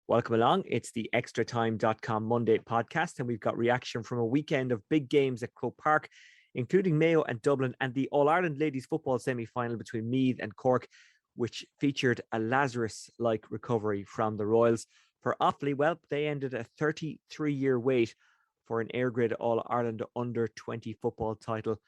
Welcome along. It's the extratime.com Monday podcast, and we've got reaction from a weekend of big games at Croke Park, including Mayo and Dublin, and the All-Ireland ladies football semi-final between Meath and Cork, which featured a Lazarus-like recovery from the Royals. For Offaly, well, they ended a 33-year wait for an air-grid All-Ireland under-20 football title.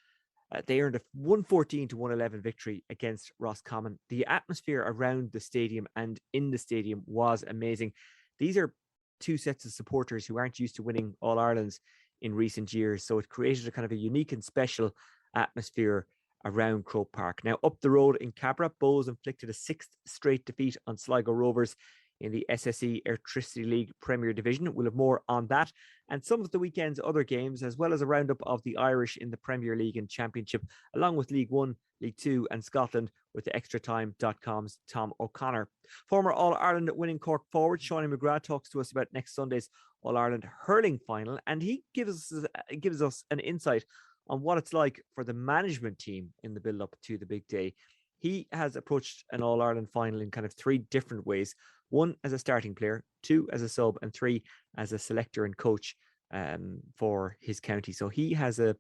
They earned a 114-111 victory against Roscommon. The atmosphere around the stadium and in the stadium was amazing. These are two sets of supporters who aren't used to winning All-Irelands in recent years, so it created a kind of a unique and special atmosphere around Croke Park. Now, up the road in Cabra, Bohs inflicted a sixth straight defeat on Sligo Rovers in the SSE Airtricity League Premier Division. We'll have more on that and some of the weekend's other games, as well as a roundup of the Irish in the Premier League and Championship, along with League One, League Two and Scotland with the extratime.com's Tom O'Connor. Former All-Ireland winning Cork forward Shauna McGrath talks to us about next Sunday's All-Ireland Hurling final, and he gives us an insight on what it's like for the management team in the build-up to the big day. He has approached an All-Ireland final in kind of three different ways. One, as a starting player, two, as a sub, and three, as a selector and coach for his county. So he has a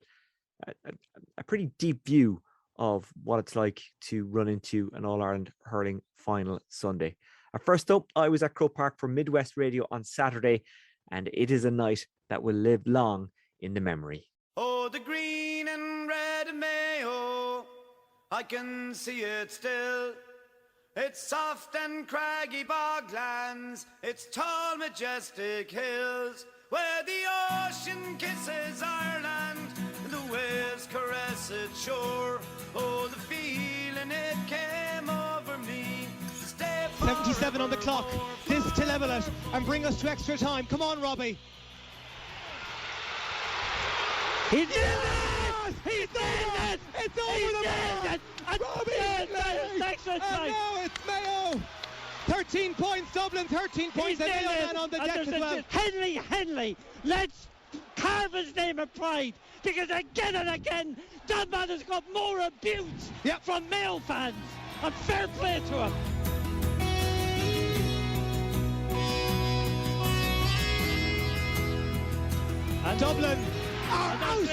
pretty deep view of what it's like to run into an All-Ireland hurling final Sunday. First up, I was at Croke Park for Midwest Radio on Saturday, and it is a night that will live long in the memory. Oh, the green and red Mayo, I can see it still. It's soft and craggy boglands, it's tall majestic hills, where the ocean kisses Ireland, and the waves caress its shore. Oh, the feeling it came over me. 77 on the clock, this to level it and bring us to extra time. Come on, Robbie. He did it! He did it! It's over the bar! Robbie! Extra time! And now it's Mayo! 13 points, Dublin, 13 points, and Mayo man on the deck as well. Henley, let's carve his name of pride, because again and again, that man has got more abuse from Mayo fans, and fair play to him. And Dublin are out!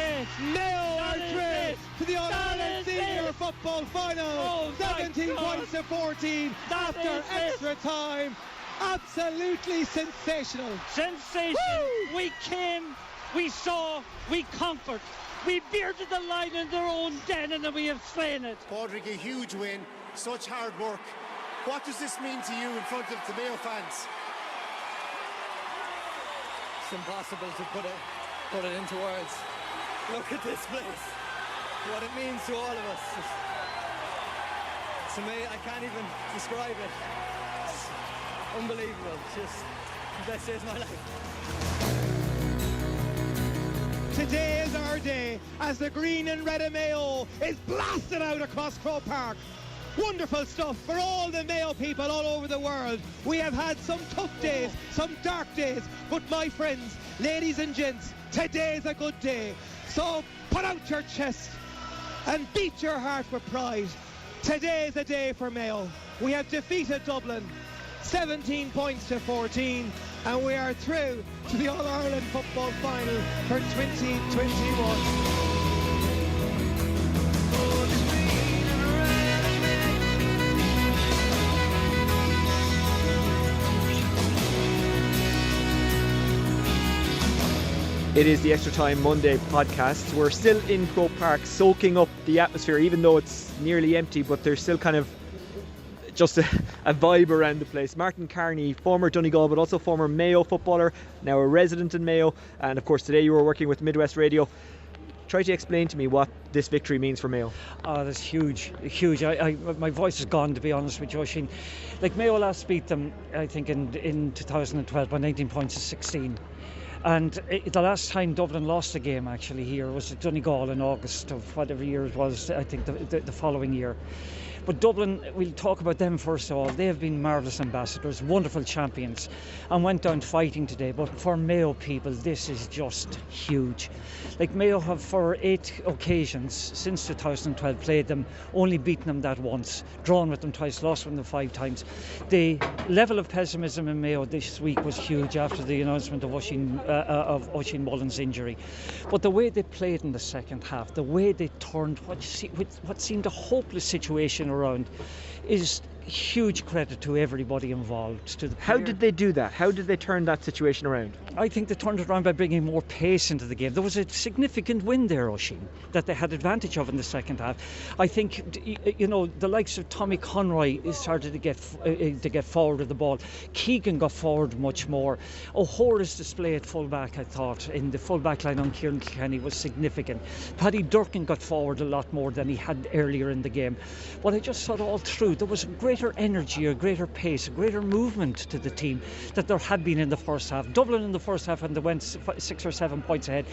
Mayo are through to the All-Ireland Senior Football Final. 17 points to 14 after extra time. Absolutely sensational. Sensation. Woo! We came, we saw, we conquered. We bearded the line in their own den, and then we have slain it. Padraig, a huge win, such hard work. What does this mean to you in front of the Mayo fans? It's impossible to put it into words. Look at this place, what it means to all of us. To me, I can't even describe it. It's unbelievable. Just the best days of my life. Today is our day as the green and red of Mayo is blasted out across Croke Park. Wonderful stuff for all the Mayo people all over the world. We have had some tough days, some dark days, but my friends, ladies and gents, today is a good day. So put out your chest and beat your heart with pride. Today is a day for Mayo. We have defeated Dublin 17 points to 14, and we are through to the All-Ireland Football Final for 2021. It is the Extra Time Monday podcast. We're still in Croke Park, soaking up the atmosphere, even though it's nearly empty, but there's still kind of just a vibe around the place. Martin Carney, former Donegal, but also former Mayo footballer, now a resident in Mayo, and of course today you were working with Midwest Radio. Try to explain to me what this victory means for Mayo. Oh, that's huge. My voice is gone, to be honest with you, Oisin. Like, Mayo last beat them, I think, in 2012 by 19 points to 16. And the last time Dublin lost a game actually here was at Donegal in August of whatever year it was, I think the following year. But Dublin, we'll talk about them first of all. They have been marvellous ambassadors, wonderful champions, and went down fighting today. But for Mayo people, this is just huge. Like, Mayo have for 8 occasions since 2012 played them, only beaten them that once, drawn with them twice, lost with them 5 times. The level of pessimism in Mayo this week was huge after the announcement of Oisin Mullen's injury. But the way they played in the second half, the way they turned what seemed a hopeless situation around, is huge credit to everybody involved. How did they do that? How did they turn that situation around? I think they turned it around by bringing more pace into the game. There was a significant win there, Oisin, that they had advantage of in the second half. I think, the likes of Tommy Conroy started to get forward with the ball. Keegan got forward much more. O'Hora's display at full-back, I thought, in the full-back line on Kieran Kilkenny was significant. Paddy Durkin got forward a lot more than he had earlier in the game. But I just thought all through there was a greater energy, a greater pace, a greater movement to the team that there had been in the first half. Dublin in the first half, when they went 6 or 7 points ahead,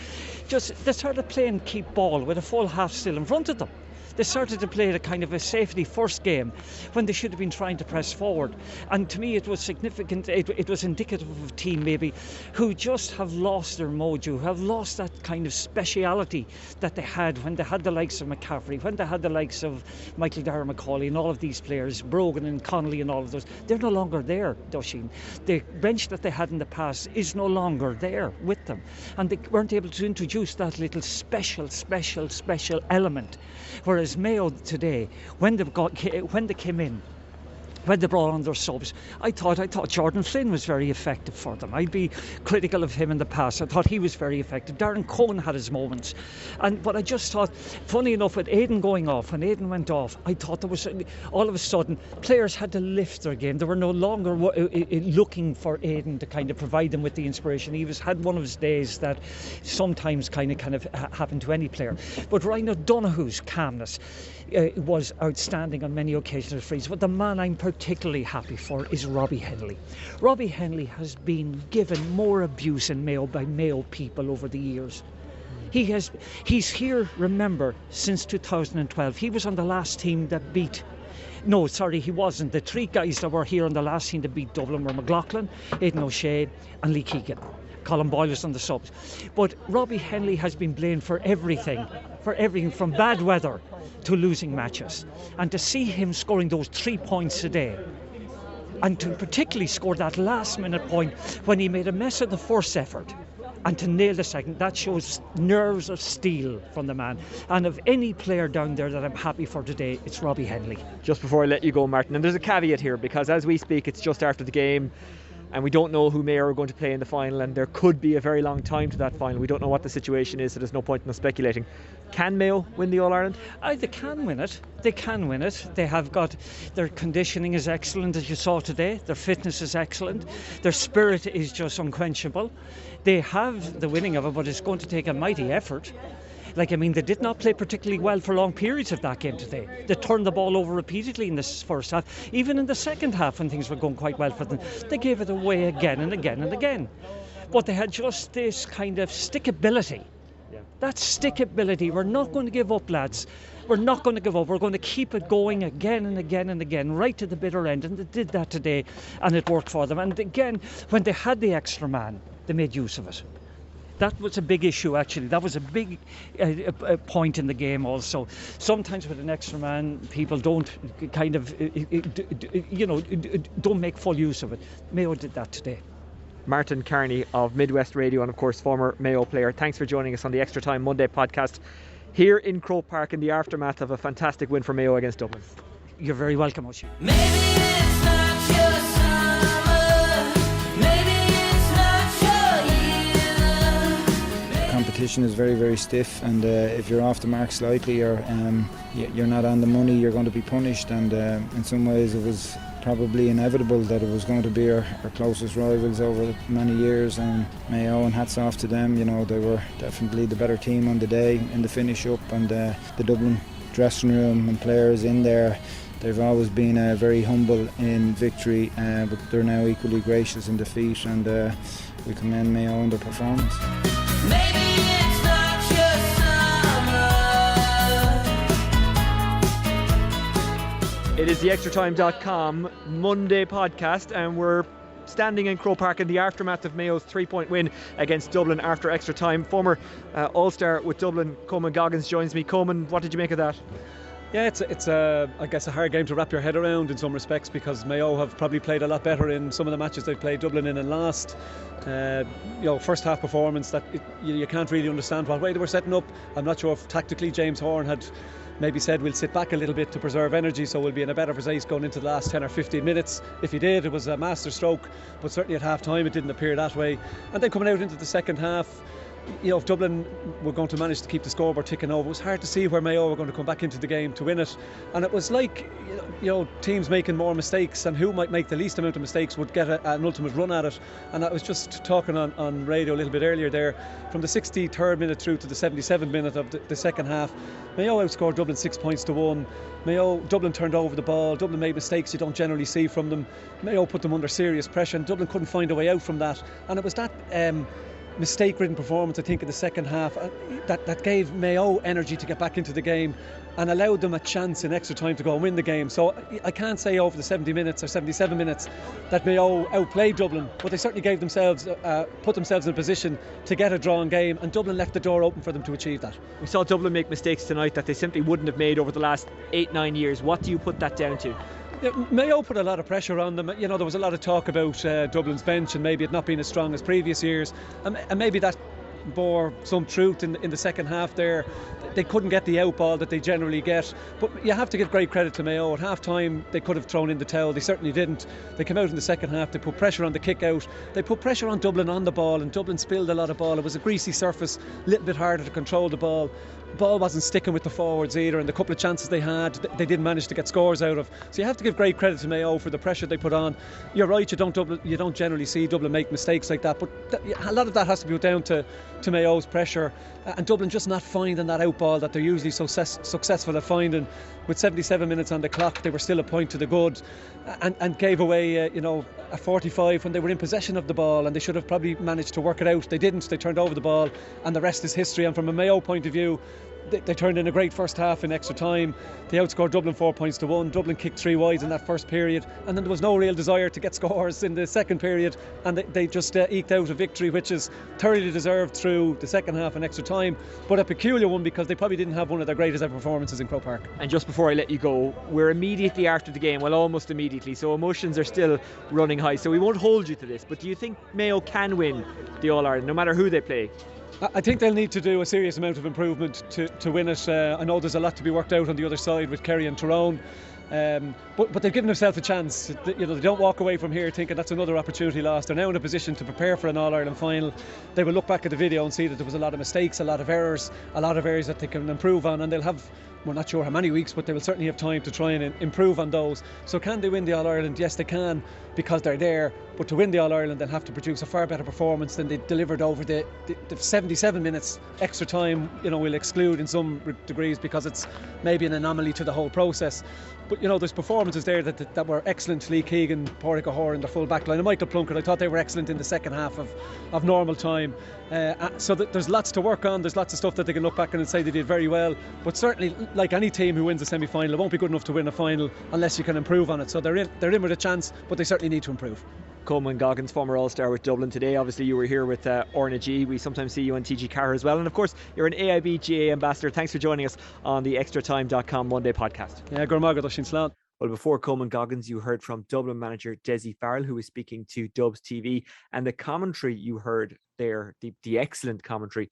they started playing keep ball with a full half still in front of them. They started to play a kind of a safety first game when they should have been trying to press forward. And to me it was significant, it was indicative of a team maybe who just have lost their mojo, who have lost that kind of speciality that they had when they had the likes of McCaffrey, when they had the likes of Michael Dara McCauley and all of these players, Brogan and Connolly and all of those. They're no longer there, Dosheen. The bench that they had in the past is no longer there with them. And they weren't able to introduce that little special element. Whereas Mayo today, when they came in, when they brought on their subs, I thought Jordan Flynn was very effective for them. I'd be critical of him in the past. I thought he was very effective. Darren Cohen had his moments. But I just thought, funny enough, with Aidan going off, when Aidan went off, I thought there was, all of a sudden, players had to lift their game. They were no longer looking for Aidan to kind of provide them with the inspiration. He had one of his days that sometimes kind of happened to any player. But Ryan O'Donoghue's calmness was outstanding on many occasions of frees. But the man I'm particularly happy for is Robbie Henley. Robbie Henley has been given more abuse in Mayo by Mayo people over the years. He's here, remember, since 2012. He was on the last team that beat. No, sorry, he wasn't. The 3 guys that were here on the last team that beat Dublin were McLaughlin, Aidan O'Shea and Lee Keegan. Colin Boyle was on the subs. But Robbie Henley has been blamed for everything from bad weather to losing matches. And to see him scoring those 3 points today, and to particularly score that last minute point when he made a mess of the first effort and to nail the second, that shows nerves of steel from the man. And of any player down there that I'm happy for today, it's Robbie Henley. Just before I let you go, Martin, and there's a caveat here, because as we speak it's just after the game and we don't know who Mayo are going to play in the final, and there could be a very long time to that final. We don't know what the situation is, so there's no point in us speculating. Can Mayo win the All-Ireland? They can win it. They can win it. They have got, their conditioning is excellent, as you saw today. Their fitness is excellent. Their spirit is just unquenchable. They have the winning of it, but it's going to take a mighty effort. They did not play particularly well for long periods of that game today. They turned the ball over repeatedly in this first half. Even in the second half, when things were going quite well for them, they gave it away again and again and again. But they had just this kind of stickability. Yeah. That stickability. We're not going to give up, lads. We're not going to give up. We're going to keep it going again and again and again, right to the bitter end. And they did that today, and it worked for them. And again, when they had the extra man, they made use of it. That was a big issue, actually. That was a big point in the game also. Sometimes with an extra man, people don't don't make full use of it. Mayo did that today. Martin Carney of Midwest Radio, and of course former Mayo player, thanks for joining us on the Extra Time Monday podcast here in Croke Park in the aftermath of a fantastic win for Mayo against Dublin. You're very welcome, Oisin. Maybe it's not your summer, maybe it's not your year. Competition is very, very stiff, and if you're off the mark slightly, or you're not on the money, you're going to be punished. And in some ways it was probably inevitable that it was going to be our closest rivals over many years, and Mayo, and hats off to them. They were definitely the better team on the day in the finish up, and the Dublin dressing room and players in there, they've always been very humble in victory, but they're now equally gracious in defeat, and we commend Mayo on their performance. Maybe it's not your summer. It is the extratime.com Monday podcast, and we're standing in Croke Park in the aftermath of Mayo's 3-point win against Dublin after extra time. Former All-Star with Dublin, Coman Goggins, joins me. Coman, what did you make of that? Yeah, it's I guess a hard game to wrap your head around in some respects, because Mayo have probably played a lot better in some of the matches they've played Dublin in and lost. First half performance that you can't really understand what way they were setting up. I'm not sure if tactically James Horn had maybe said we'll sit back a little bit to preserve energy, so we'll be in a better place going into the last 10 or 15 minutes. If he did, it was a master stroke, but certainly at half time it didn't appear that way. And then coming out into the second half, if Dublin were going to manage to keep the scoreboard ticking over, it was hard to see where Mayo were going to come back into the game to win it. And it was like, teams making more mistakes, and who might make the least amount of mistakes would get an ultimate run at it. And I was just talking on radio a little bit earlier there, from the 63rd minute through to the 77th minute of the second half, Mayo outscored Dublin 6-1. Dublin turned over the ball. Dublin made mistakes you don't generally see from them. Mayo put them under serious pressure, and Dublin couldn't find a way out from that. And it was that mistake-ridden performance, I think, in the second half that gave Mayo energy to get back into the game and allowed them a chance in extra time to go and win the game. So I can't say over the 70 minutes or 77 minutes that Mayo outplayed Dublin, but they certainly gave themselves put themselves in a position to get a drawn game, and Dublin left the door open for them to achieve that. We saw Dublin make mistakes tonight that they simply wouldn't have made over the last 8-9 years. What do you put that down to? Yeah, Mayo put a lot of pressure on them. There was a lot of talk about Dublin's bench and maybe it not being as strong as previous years, and maybe that bore some truth in the second half there. They couldn't get the out ball that they generally get, but you have to give great credit to Mayo. At half time they could have thrown in the towel. They certainly didn't. They came out in the second half, they put pressure on the kick out, they put pressure on Dublin on the ball, and Dublin spilled a lot of ball. It was a greasy surface, a little bit harder to control the ball. The ball wasn't sticking with the forwards either, and the couple of chances they had, they didn't manage to get scores out of. So you have to give great credit to Mayo for the pressure they put on. You're right, you don't generally see Dublin make mistakes like that, but a lot of that has to be put down to Mayo's pressure, and Dublin just not finding that out ball that they're usually so successful at finding. With 77 minutes on the clock, they were still a point to the good, and gave away a 45 when they were in possession of the ball, and they should have probably managed to work it out. They didn't. They turned over the ball, and the rest is history. And from a Mayo point of view, they turned in a great first half in extra time. They outscored Dublin 4-1. Dublin kicked 3 wides in that first period, and then there was no real desire to get scores in the second period, and they just eked out a victory which is thoroughly deserved through the second half and extra time, but a peculiar one because they probably didn't have one of their greatest ever performances in Croke Park. And just before I let you go, we're immediately after the game, well, almost immediately, so emotions are still running high, so we won't hold you to this, but do you think Mayo can win the All-Ireland no matter who they play? I think they'll need to do a serious amount of improvement to win it. I know there's a lot to be worked out on the other side with Kerry and Tyrone, but they've given themselves a chance. They don't walk away from here thinking that's another opportunity lost. They're now in a position to prepare for an All-Ireland final. They will look back at the video and see that there was a lot of mistakes, a lot of errors, a lot of areas that they can improve on, and they'll have, we're not sure how many weeks, but they will certainly have time to try and improve on those. So can they win the All-Ireland? Yes, they can, because they're there. But to win the All-Ireland, they'll have to produce a far better performance than they delivered over the 77 minutes extra time. We'll exclude in some degrees because it's maybe an anomaly to the whole process. But there's performances there that were excellent. Lee Keegan, Pádraig O'Hara in the full back line, and Michael Plunkett, I thought they were excellent in the second half of normal time. So there's lots to work on. There's lots of stuff that they can look back on and say they did very well. But certainly, like any team who wins a semi-final, it won't be good enough to win a final unless you can improve on it. So they're in with a chance, but they certainly need to improve. Coman Goggins, former All-Star with Dublin today. Obviously you were here with Orna G. We sometimes see you on TG Carr as well, and of course you're an AIB GA ambassador. Thanks for joining us on the extratime.com Monday podcast. Yeah, Gormaga Dushin Slán. Well, before Coman Goggins, you heard from Dublin manager Desi Farrell, who was speaking to Dubs TV, and the commentary you heard there, the excellent commentary,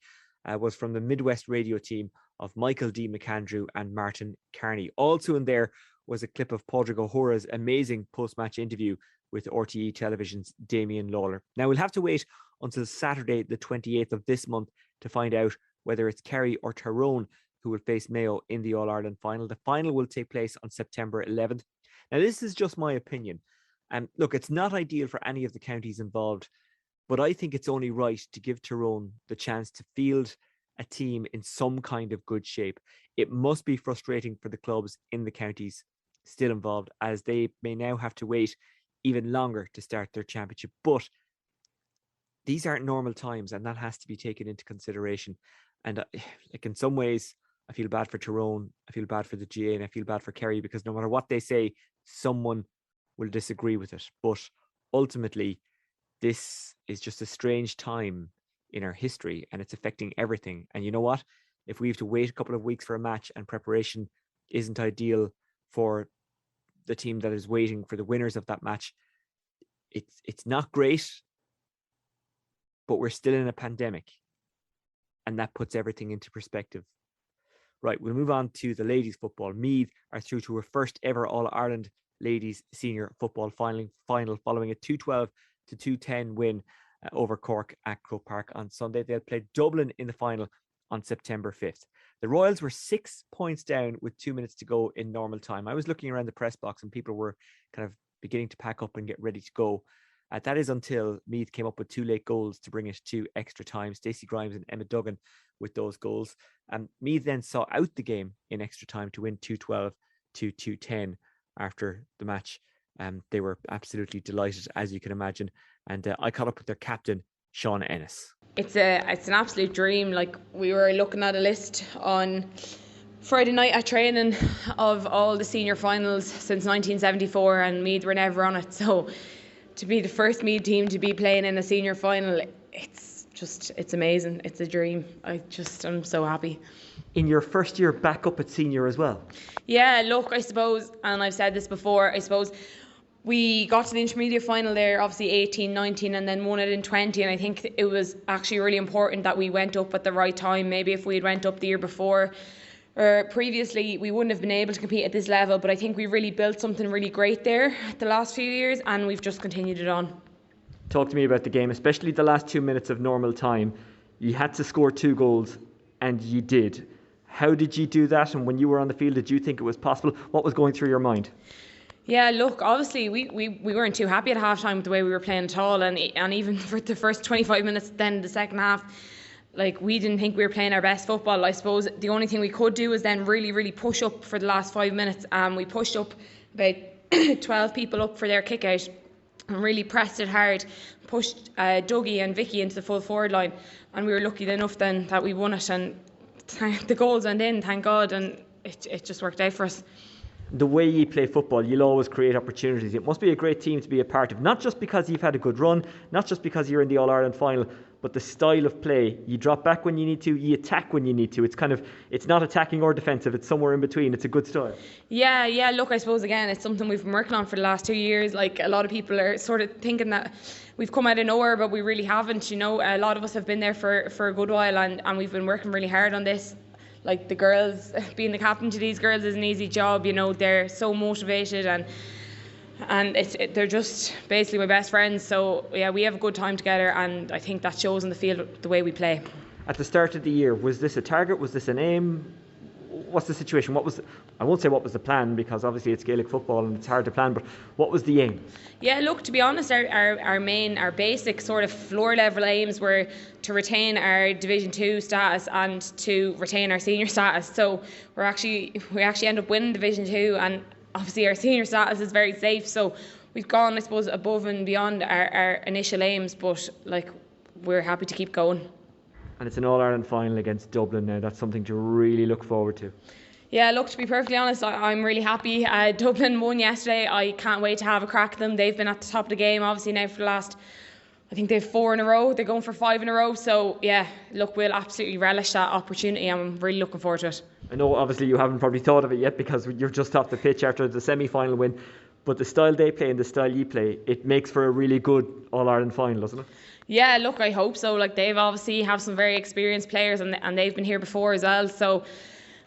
was from the Midwest radio team of Michael D. McAndrew and Martin Carney. Also in there was a clip of Pádraig O'Hara's amazing post-match interview with RTE Television's Damien Lawler. Now, we'll have to wait until Saturday, the 28th of this month, to find out whether it's Kerry or Tyrone who will face Mayo in the All-Ireland final. The final will take place on September 11th. Now, this is just my opinion. And look, it's not ideal for any of the counties involved, but I think it's only right to give Tyrone the chance to field a team in some kind of good shape. It must be frustrating for the clubs in the counties still involved, as they may now have to wait even longer to start their championship. But these aren't normal times, and that has to be taken into consideration. And like in some ways, I feel bad for Tyrone, I feel bad for the GA, and I feel bad for Kerry, because no matter what they say, someone will disagree with it. But ultimately, this is just a strange time in our history, and it's affecting everything. And you know what? If we have to wait a couple of weeks for a match and preparation isn't ideal for the team that is waiting for the winners of that match, it's not great, but we're still in a pandemic, and that puts everything into perspective. Right, we'll move on to the ladies' football. Meath are through to her first ever All-Ireland ladies senior football final following a 2-12 to 2-10 win over Cork at Croke Park on Sunday. They'll play Dublin in the final on September 5th. The Royals were 6 points down with 2 minutes to go in normal time. I was looking around the press box and people were kind of beginning to pack up and get ready to go. That is until Meath came up with 2 late goals to bring it to extra time. Stacey Grimes and Emma Duggan with those goals. Meath then saw out the game in extra time to win 2-12 to 2-10 after the match. They were absolutely delighted, as you can imagine. And I caught up with their captain, Shauna Ennis. It's an absolute dream. Like, we were looking at a list on Friday night at training of all the senior finals since 1974, and Meath were never on it. So to be the first Meath team to be playing in a senior final, it's amazing. It's a dream. I'm so happy. In your first year back up at senior as well? Yeah, look, I suppose, and I've said this before, I suppose we got to the intermediate final there, obviously 18, 19, and then won it in 20. And I think it was actually really important that we went up at the right time. Maybe if we had went up the year before or previously, we wouldn't have been able to compete at this level. But I think we really built something really great there the last few years, and we've just continued it on. Talk to me about the game, especially the last 2 minutes of normal time. You had to score 2 goals, and you did. How did you do that? And when you were on the field, did you think it was possible? What was going through your mind? Yeah, look, obviously we weren't too happy at half-time with the way we were playing at all, and even for the first 25 minutes then the second half, like, we didn't think we were playing our best football. I suppose the only thing we could do was then really, really push up for the last 5 minutes. We pushed up about 12 people up for their kick out and really pressed it hard, pushed Dougie and Vicky into the full forward line, and we were lucky enough then that we won it, and the goals went in, thank God, and it just worked out for us. The way you play football, you'll always create opportunities. It must be a great team to be a part of, not just because you've had a good run, not just because you're in the All-Ireland final, but the style of play. You drop back when you need to, you attack when you need to. It's not attacking or defensive, it's somewhere in between. It's a good style. Yeah, look, I suppose again, it's something we've been working on for the last 2 years. Like, a lot of people are sort of thinking that we've come out of nowhere, but we really haven't. You know, a lot of us have been there for a good while, and we've been working really hard on this. Like, the girls, being the captain to these girls is an easy job. You know, they're so motivated, and they're just basically my best friends. So yeah, we have a good time together, and I think that shows in the field the way we play. At the start of the year, was this a target? Was this an aim? What's the situation? I won't say what was the plan, because obviously it's Gaelic football and it's hard to plan, but what was the aim? Yeah, look, to be honest, our basic sort of floor level aims were to retain our Division 2 status and to retain our senior status. So we actually end up winning Division 2, and obviously our senior status is very safe. So we've gone, I suppose, above and beyond our initial aims, but like, we're happy to keep going. And it's an All-Ireland final against Dublin now. That's something to really look forward to. Yeah, look, to be perfectly honest, I'm really happy. Dublin won yesterday. I can't wait to have a crack at them. They've been at the top of the game, obviously, now for the last, I think they've 4 in a row. They're going for 5 in a row. So, yeah, look, we'll absolutely relish that opportunity. I'm really looking forward to it. I know, obviously, you haven't probably thought of it yet because you're just off the pitch after the semi-final win. But the style they play and the style you play, it makes for a really good All-Ireland final, doesn't it? Yeah, look, I hope so. Like, they've obviously have some very experienced players, and they've been here before as well. So,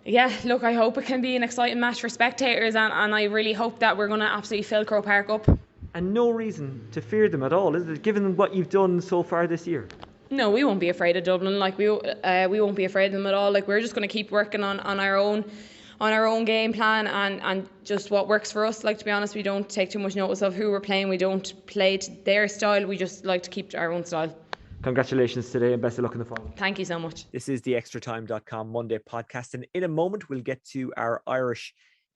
yeah, look, I hope it can be an exciting match for spectators, and I really hope that we're going to absolutely fill Croke Park up. And no reason to fear them at all, is it, given what you've done so far this year? No, we won't be afraid of Dublin. Like, we won't be afraid of them at all. Like, we're just going to keep working on our own game plan and just what works for us. Like, to be honest, we don't take too much notice of who we're playing. We don't play to their style. We just like to keep to our own style. Congratulations today and best of luck in the final. Thank you so much. This is the extratime.com Monday podcast, and in a moment we'll get to our Irish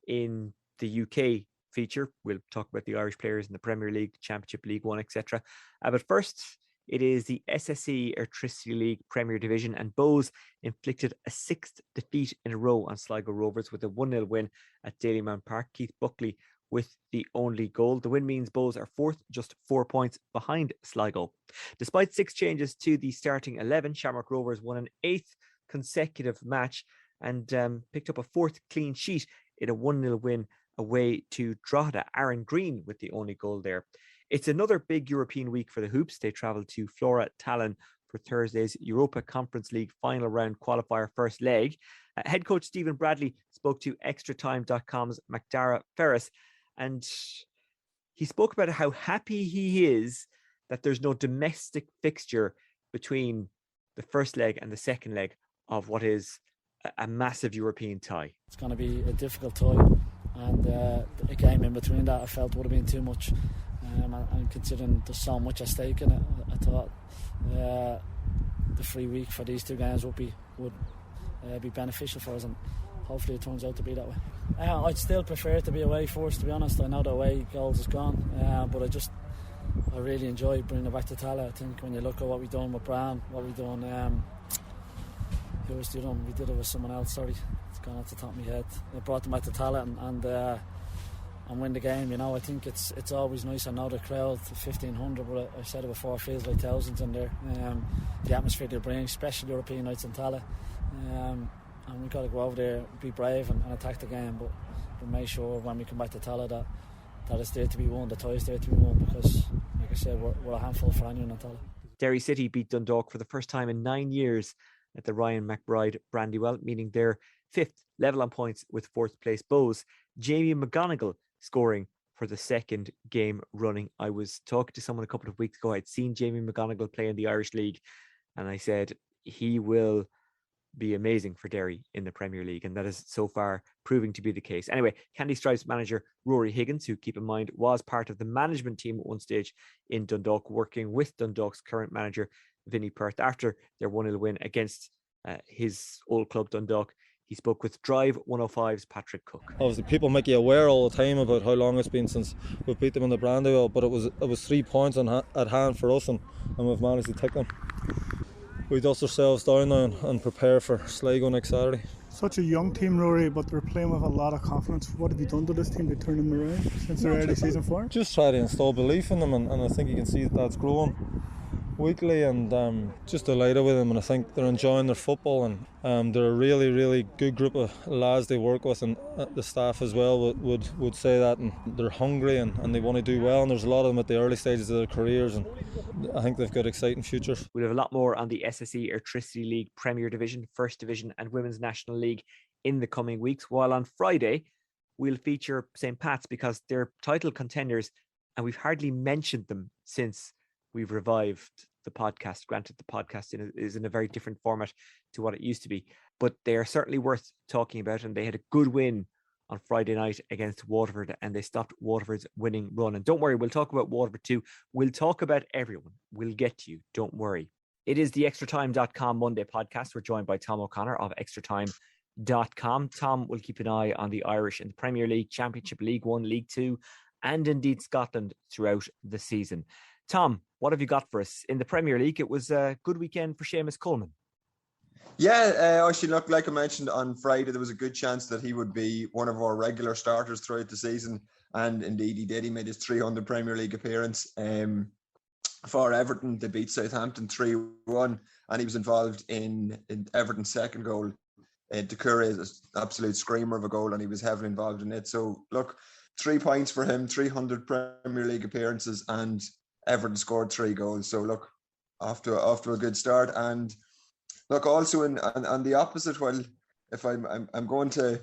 in the UK feature. We'll talk about the Irish players in the Premier League, Championship, League One, etc. But first, It is the SSE Airtricity League Premier Division, and Bohs inflicted a 6th defeat in a row on Sligo Rovers with a 1-0 win at Dalymount Park. Keith Buckley with the only goal. The win means Bohs are 4th, just 4 points behind Sligo. Despite 6 changes to the starting 11, Shamrock Rovers won an 8th consecutive match and picked up a 4th clean sheet in a 1-0 win away to Drogheda. Aaron Green with the only goal there. It's another big European week for the Hoops. They travel to Flora Tallinn for Thursday's Europa Conference League final round qualifier first leg. Head coach Stephen Bradley spoke to extratime.com's Macdara Ferris, and he spoke about how happy he is that there's no domestic fixture between the first leg and the second leg of what is a massive European tie. It's going to be a difficult tie, and a game in between that I felt would have been too much. And considering there's so much at stake in it, I thought the free week for these 2 games would be beneficial for us, and hopefully it turns out to be that way. I'd still prefer it to be away first, to be honest. I know the away goals is gone, but I really enjoy bringing it back to Tala. I think when you look at what we've done with Bram, what we've done, who was the other one? We did it with someone else, sorry, it's gone off the top of my head. I brought them back to Tala and win the game. I think it's always nice. I know the crowd, 1,500, but I said it before, it feels like thousands in there. The atmosphere they bring, special European nights in Tala, and we've got to go over there, be brave and attack the game, but make sure when we come back to Tala that it's there to be won, the tie is there to be won, because like I said, we're a handful for anyone in Tala. Derry City beat Dundalk for the first time in 9 years at the Ryan McBride Brandywell, meaning they're 5th, level on points with 4th place Bohs. Jamie McGonigal scoring for the 2nd game running. I was talking to someone a couple of weeks ago. I'd seen Jamie McGonigal play in the Irish League, and I said he will be amazing for Derry in the Premier League, and that is so far proving to be the case. Anyway, Candy Stripes manager Rory Higgins, who, keep in mind, was part of the management team at one stage in Dundalk, working with Dundalk's current manager Vinnie Perth after their 1-0 win against his old club Dundalk. He spoke with Drive 105's Patrick Cook. Obviously, people make you aware all the time about how long it's been since we beat them in the Brandywell, but it was 3 points at hand for us, and we've managed to take them. We dust ourselves down now and prepare for Sligo next Saturday. Such a young team, Rory, but they're playing with a lot of confidence. What have you done to this team to turn them around since their early season form? Just try to install belief in them, and I think you can see that's growing weekly, and just delighted with them, and I think they're enjoying their football, and they're a really, really good group of lads they work with, and the staff as well would say that, and they're hungry and they want to do well, and there's a lot of them at the early stages of their careers, and I think they've got exciting futures. We'll have a lot more on the SSE Airtricity League Premier Division, First Division and Women's National League in the coming weeks, while on Friday we'll feature St. Pat's because they're title contenders, and we've hardly mentioned them since we've revived the podcast. Granted, the podcast is in a very different format to what it used to be, but they are certainly worth talking about, and they had a good win on Friday night against Waterford, and they stopped Waterford's winning run. And don't worry, we'll talk about Waterford too. We'll talk about everyone. We'll get to you. Don't worry. It is the extratime.com Monday podcast. We're joined by Tom O'Connor of extratime.com. Tom will keep an eye on the Irish in the Premier League, Championship, League One, League Two, and indeed Scotland throughout the season. Tom, what have you got for us? In the Premier League, it was a good weekend for Seamus Coleman. Yeah, actually, look, like I mentioned on Friday, there was a good chance that he would be one of our regular starters throughout the season, and indeed he did. He made his 300 Premier League appearance for Everton. They beat Southampton 3-1, and he was involved in Everton's second goal. Doucouré is an absolute screamer of a goal, and he was heavily involved in it. So, look, 3 points for him, 300 Premier League appearances, and Everton scored 3 goals. So look, off to a good start. And look, also on the opposite, well, if I'm going to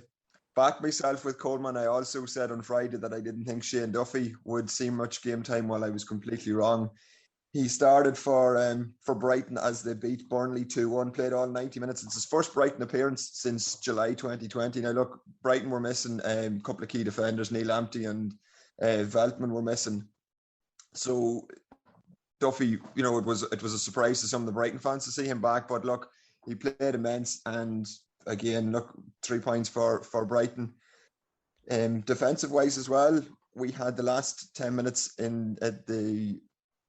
back myself with Coleman, I also said on Friday that I didn't think Shane Duffy would see much game time. While I was completely wrong. He started for Brighton as they beat Burnley 2-1, played all 90 minutes. It's his first Brighton appearance since July 2020. Now look, Brighton were missing a couple of key defenders, Neil Lamptey and Veltman were missing. So Duffy, it was a surprise to some of the Brighton fans to see him back. But look, he played immense, and again, look, 3 points for Brighton. Defensive wise as well, we had the last 10 minutes at the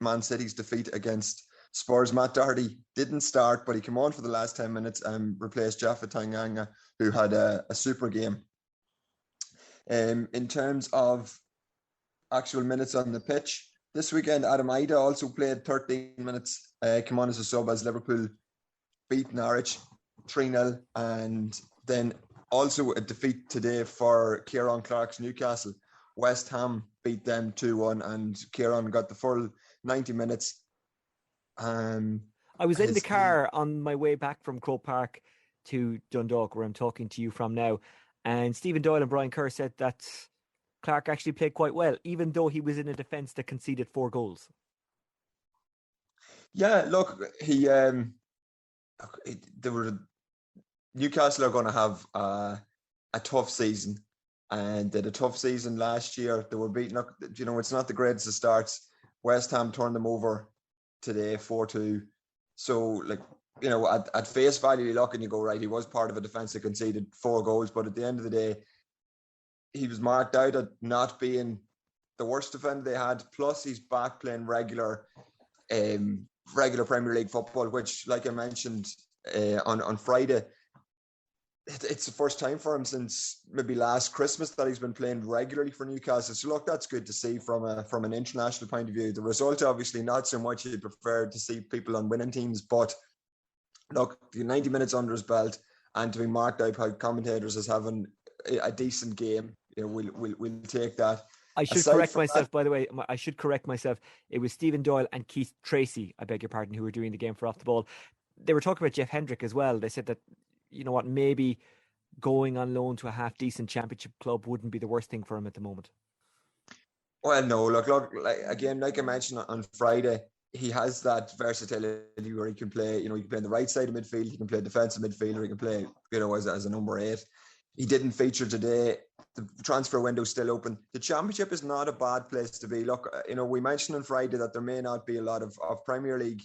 Man City's defeat against Spurs. Matt Doherty didn't start, but he came on for the last 10 minutes and replaced Jaffa Tanganga, who had a super game. In terms of actual minutes on the pitch, this weekend Adam Ida also played 13 minutes, came on as a sub as Liverpool beat Norwich 3-0, and then also a defeat today for Kieran Clark's Newcastle. West Ham beat them 2-1, and Kieran got the full 90 minutes. I was in the car on my way back from Croke Park to Dundalk, where I'm talking to you from now, and Stephen Doyle and Brian Kerr said that Clark actually played quite well, even though he was in a defence that conceded 4 goals. Yeah, look, Newcastle are going to have a tough season, and they had a tough season last year. They were beaten up. It's not the greatest of starts. West Ham turned them over today 4-2. So, at face value, you look and you go, right, he was part of a defence that conceded 4 goals, but at the end of the day, he was marked out at not being the worst defender they had. Plus, he's back playing regular Premier League football, which, like I mentioned on Friday, it's the first time for him since maybe last Christmas that he's been playing regularly for Newcastle. So look, that's good to see from an international point of view. The result, obviously, not so much. You'd prefer to see people on winning teams, but look, the 90 minutes under his belt and to be marked out by commentators as having a decent game, we'll take that. I should correct myself, by the way. I should correct myself. It was Stephen Doyle and Keith Tracy, I beg your pardon, who were doing the game for Off the Ball. They were talking about Jeff Hendrick as well. They said that, maybe going on loan to a half-decent championship club wouldn't be the worst thing for him at the moment. Well, no, look, like I mentioned on Friday, he has that versatility where he can play, he can play on the right side of midfield, he can play defensive midfielder, he can play, as a number 8. He didn't feature today. The transfer window is still open. The championship is not a bad place to be. Look, we mentioned on Friday that there may not be a lot of Premier League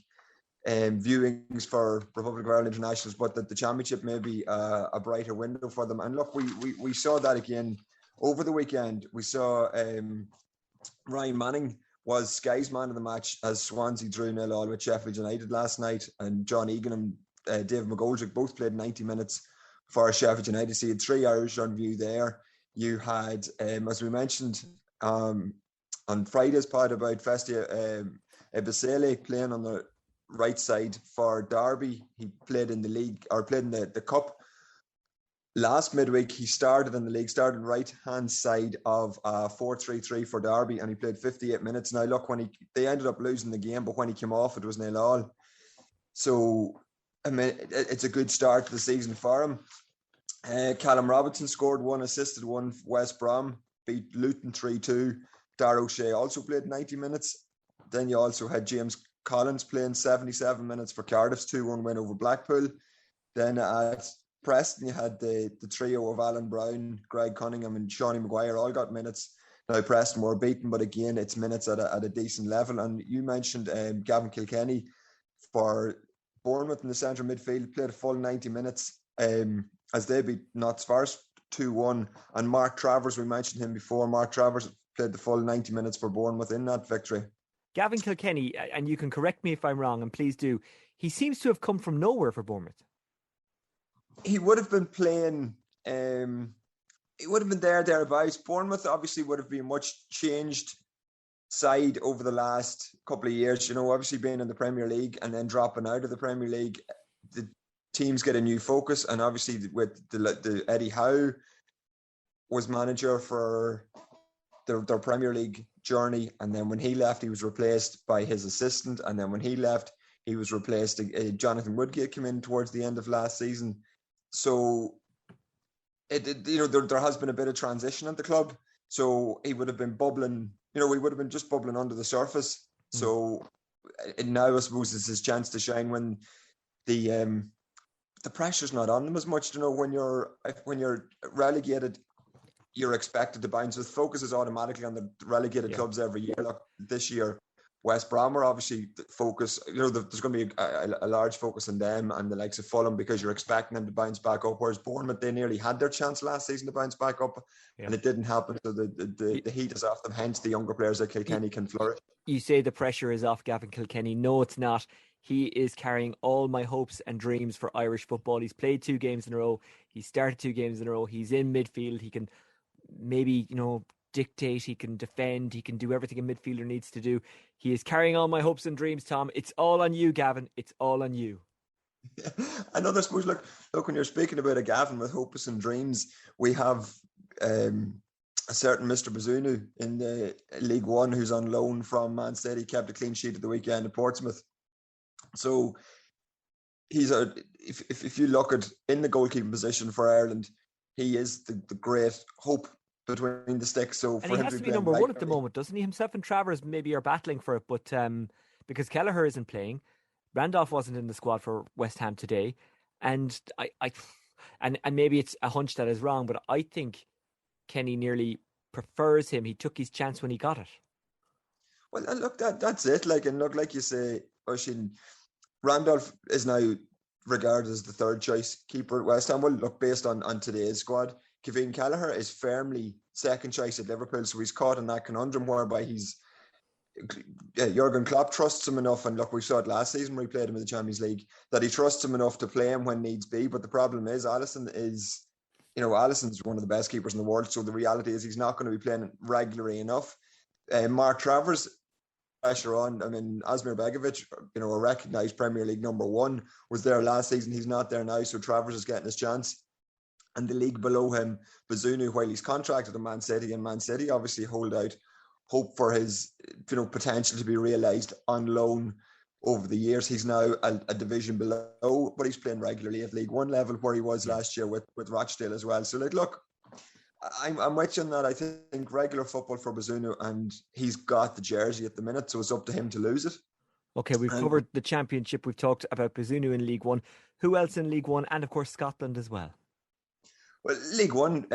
viewings for Republic of Ireland internationals, but that the championship may be a brighter window for them. And look, we saw that again over the weekend. We saw Ryan Manning was Sky's man of the match as Swansea drew 0-0 with Sheffield United last night, and John Egan and Dave McGoldrick both played 90 minutes for Sheffield United. So you had 3 Irish on view there. You had, as we mentioned on Friday's pod about Festia Ebisele playing on the right side for Derby. He played in the league, or played in the cup last midweek. He started in the league, started right hand side of 4-3-3 for Derby, and he played 58 minutes. Now look, they ended up losing the game, but when he came off, it was 0-0. So it's a good start to the season for him. Callum Robinson scored 1, assisted 1. West Brom beat Luton 3-2. Darragh O'Shea also played 90 minutes. Then you also had James Collins playing 77 minutes for Cardiff's 2-1 win over Blackpool. Then at Preston, you had the trio of Alan Brown, Greg Cunningham and Seanie McGrath all got minutes. Now Preston were beaten, but again, it's minutes at a decent level. And you mentioned Gavin Kilkenny for Bournemouth in the central midfield, played a full 90 minutes as they beat Notts Forest 2-1. And Mark Travers, we mentioned him before. Mark Travers played the full 90 minutes for Bournemouth in that victory. Gavin Kilkenny, and you can correct me if I'm wrong, and please do, he seems to have come from nowhere for Bournemouth. He would have been playing, he would have been thereabouts. Bournemouth obviously would have been much changed side over the last couple of years. Obviously being in the Premier League and then dropping out of the Premier League, the teams get a new focus. And obviously with the Eddie Howe was manager for their Premier League journey, and then when he left, he was replaced by his assistant, and then when he left, he was replaced. Jonathan Woodgate came in towards the end of last season, so there has been a bit of transition at the club. So he would have been bubbling, he would have been just bubbling under the surface. So now I suppose it's his chance to shine when the pressure's not on them as much. When you're relegated, you're expected to bounce. The focus is automatically on the relegated clubs every year. Look, this year, West Brom are obviously focus. There's going to be a large focus on them and the likes of Fulham because you're expecting them to bounce back up. Whereas Bournemouth, they nearly had their chance last season to bounce back up, and it didn't happen. So the heat is off them. Hence, the younger players like Kilkenny can flourish. You say the pressure is off Gavin Kilkenny. No, it's not. He is carrying all my hopes and dreams for Irish football. He's played 2 games in a row. He started 2 games in a row. He's in midfield. He can maybe, dictate. He can defend. He can do everything a midfielder needs to do. He is carrying all my hopes and dreams, Tom. It's all on you, Gavin. It's all on you. I suppose, look, when you're speaking about a Gavin with hopes and dreams, we have a certain Mr. Bazunu in the League One who's on loan from Man City. He kept a clean sheet at the weekend at Portsmouth. So he's if you look at in the goalkeeping position for Ireland, he is the great hope between the sticks. So and he has to be number 1 at the moment, doesn't he? Himself and Travers maybe are battling for it, but because Kelleher isn't playing, Randolph wasn't in the squad for West Ham today, and and maybe it's a hunch that is wrong, but I think Kenny nearly prefers him. He took his chance when he got it. Well, look, that's it. Like you say, Oisin, Randolph is now regarded as the 3rd choice keeper at West Ham. Well, look, based on today's squad, Kevin Kelleher is firmly 2nd choice at Liverpool, so he's caught in that conundrum whereby Jurgen Klopp trusts him enough, and look, we saw it last season where he played him in the Champions League, that he trusts him enough to play him when needs be. But the problem is Alisson's one of the best keepers in the world, so the reality is he's not going to be playing regularly enough. Mark Travers, pressure on. I mean, Asmir Begovic, a recognised Premier League number 1, was there last season. He's not there now, so Travers is getting his chance. And the league below him, Bazunu, while he's contracted to Man City, and Man City obviously hold out hope for his potential to be realised on loan over the years. He's now a division below, but he's playing regularly at League One level, where he was last year with Rochdale as well. So, look, I'm with you on that. I think regular football for Bazunu, and he's got the jersey at the minute, so it's up to him to lose it. Okay, we've covered the Championship. We've talked about Bazunu in League One. Who else in League One? And, of course, Scotland as well. Well, League One,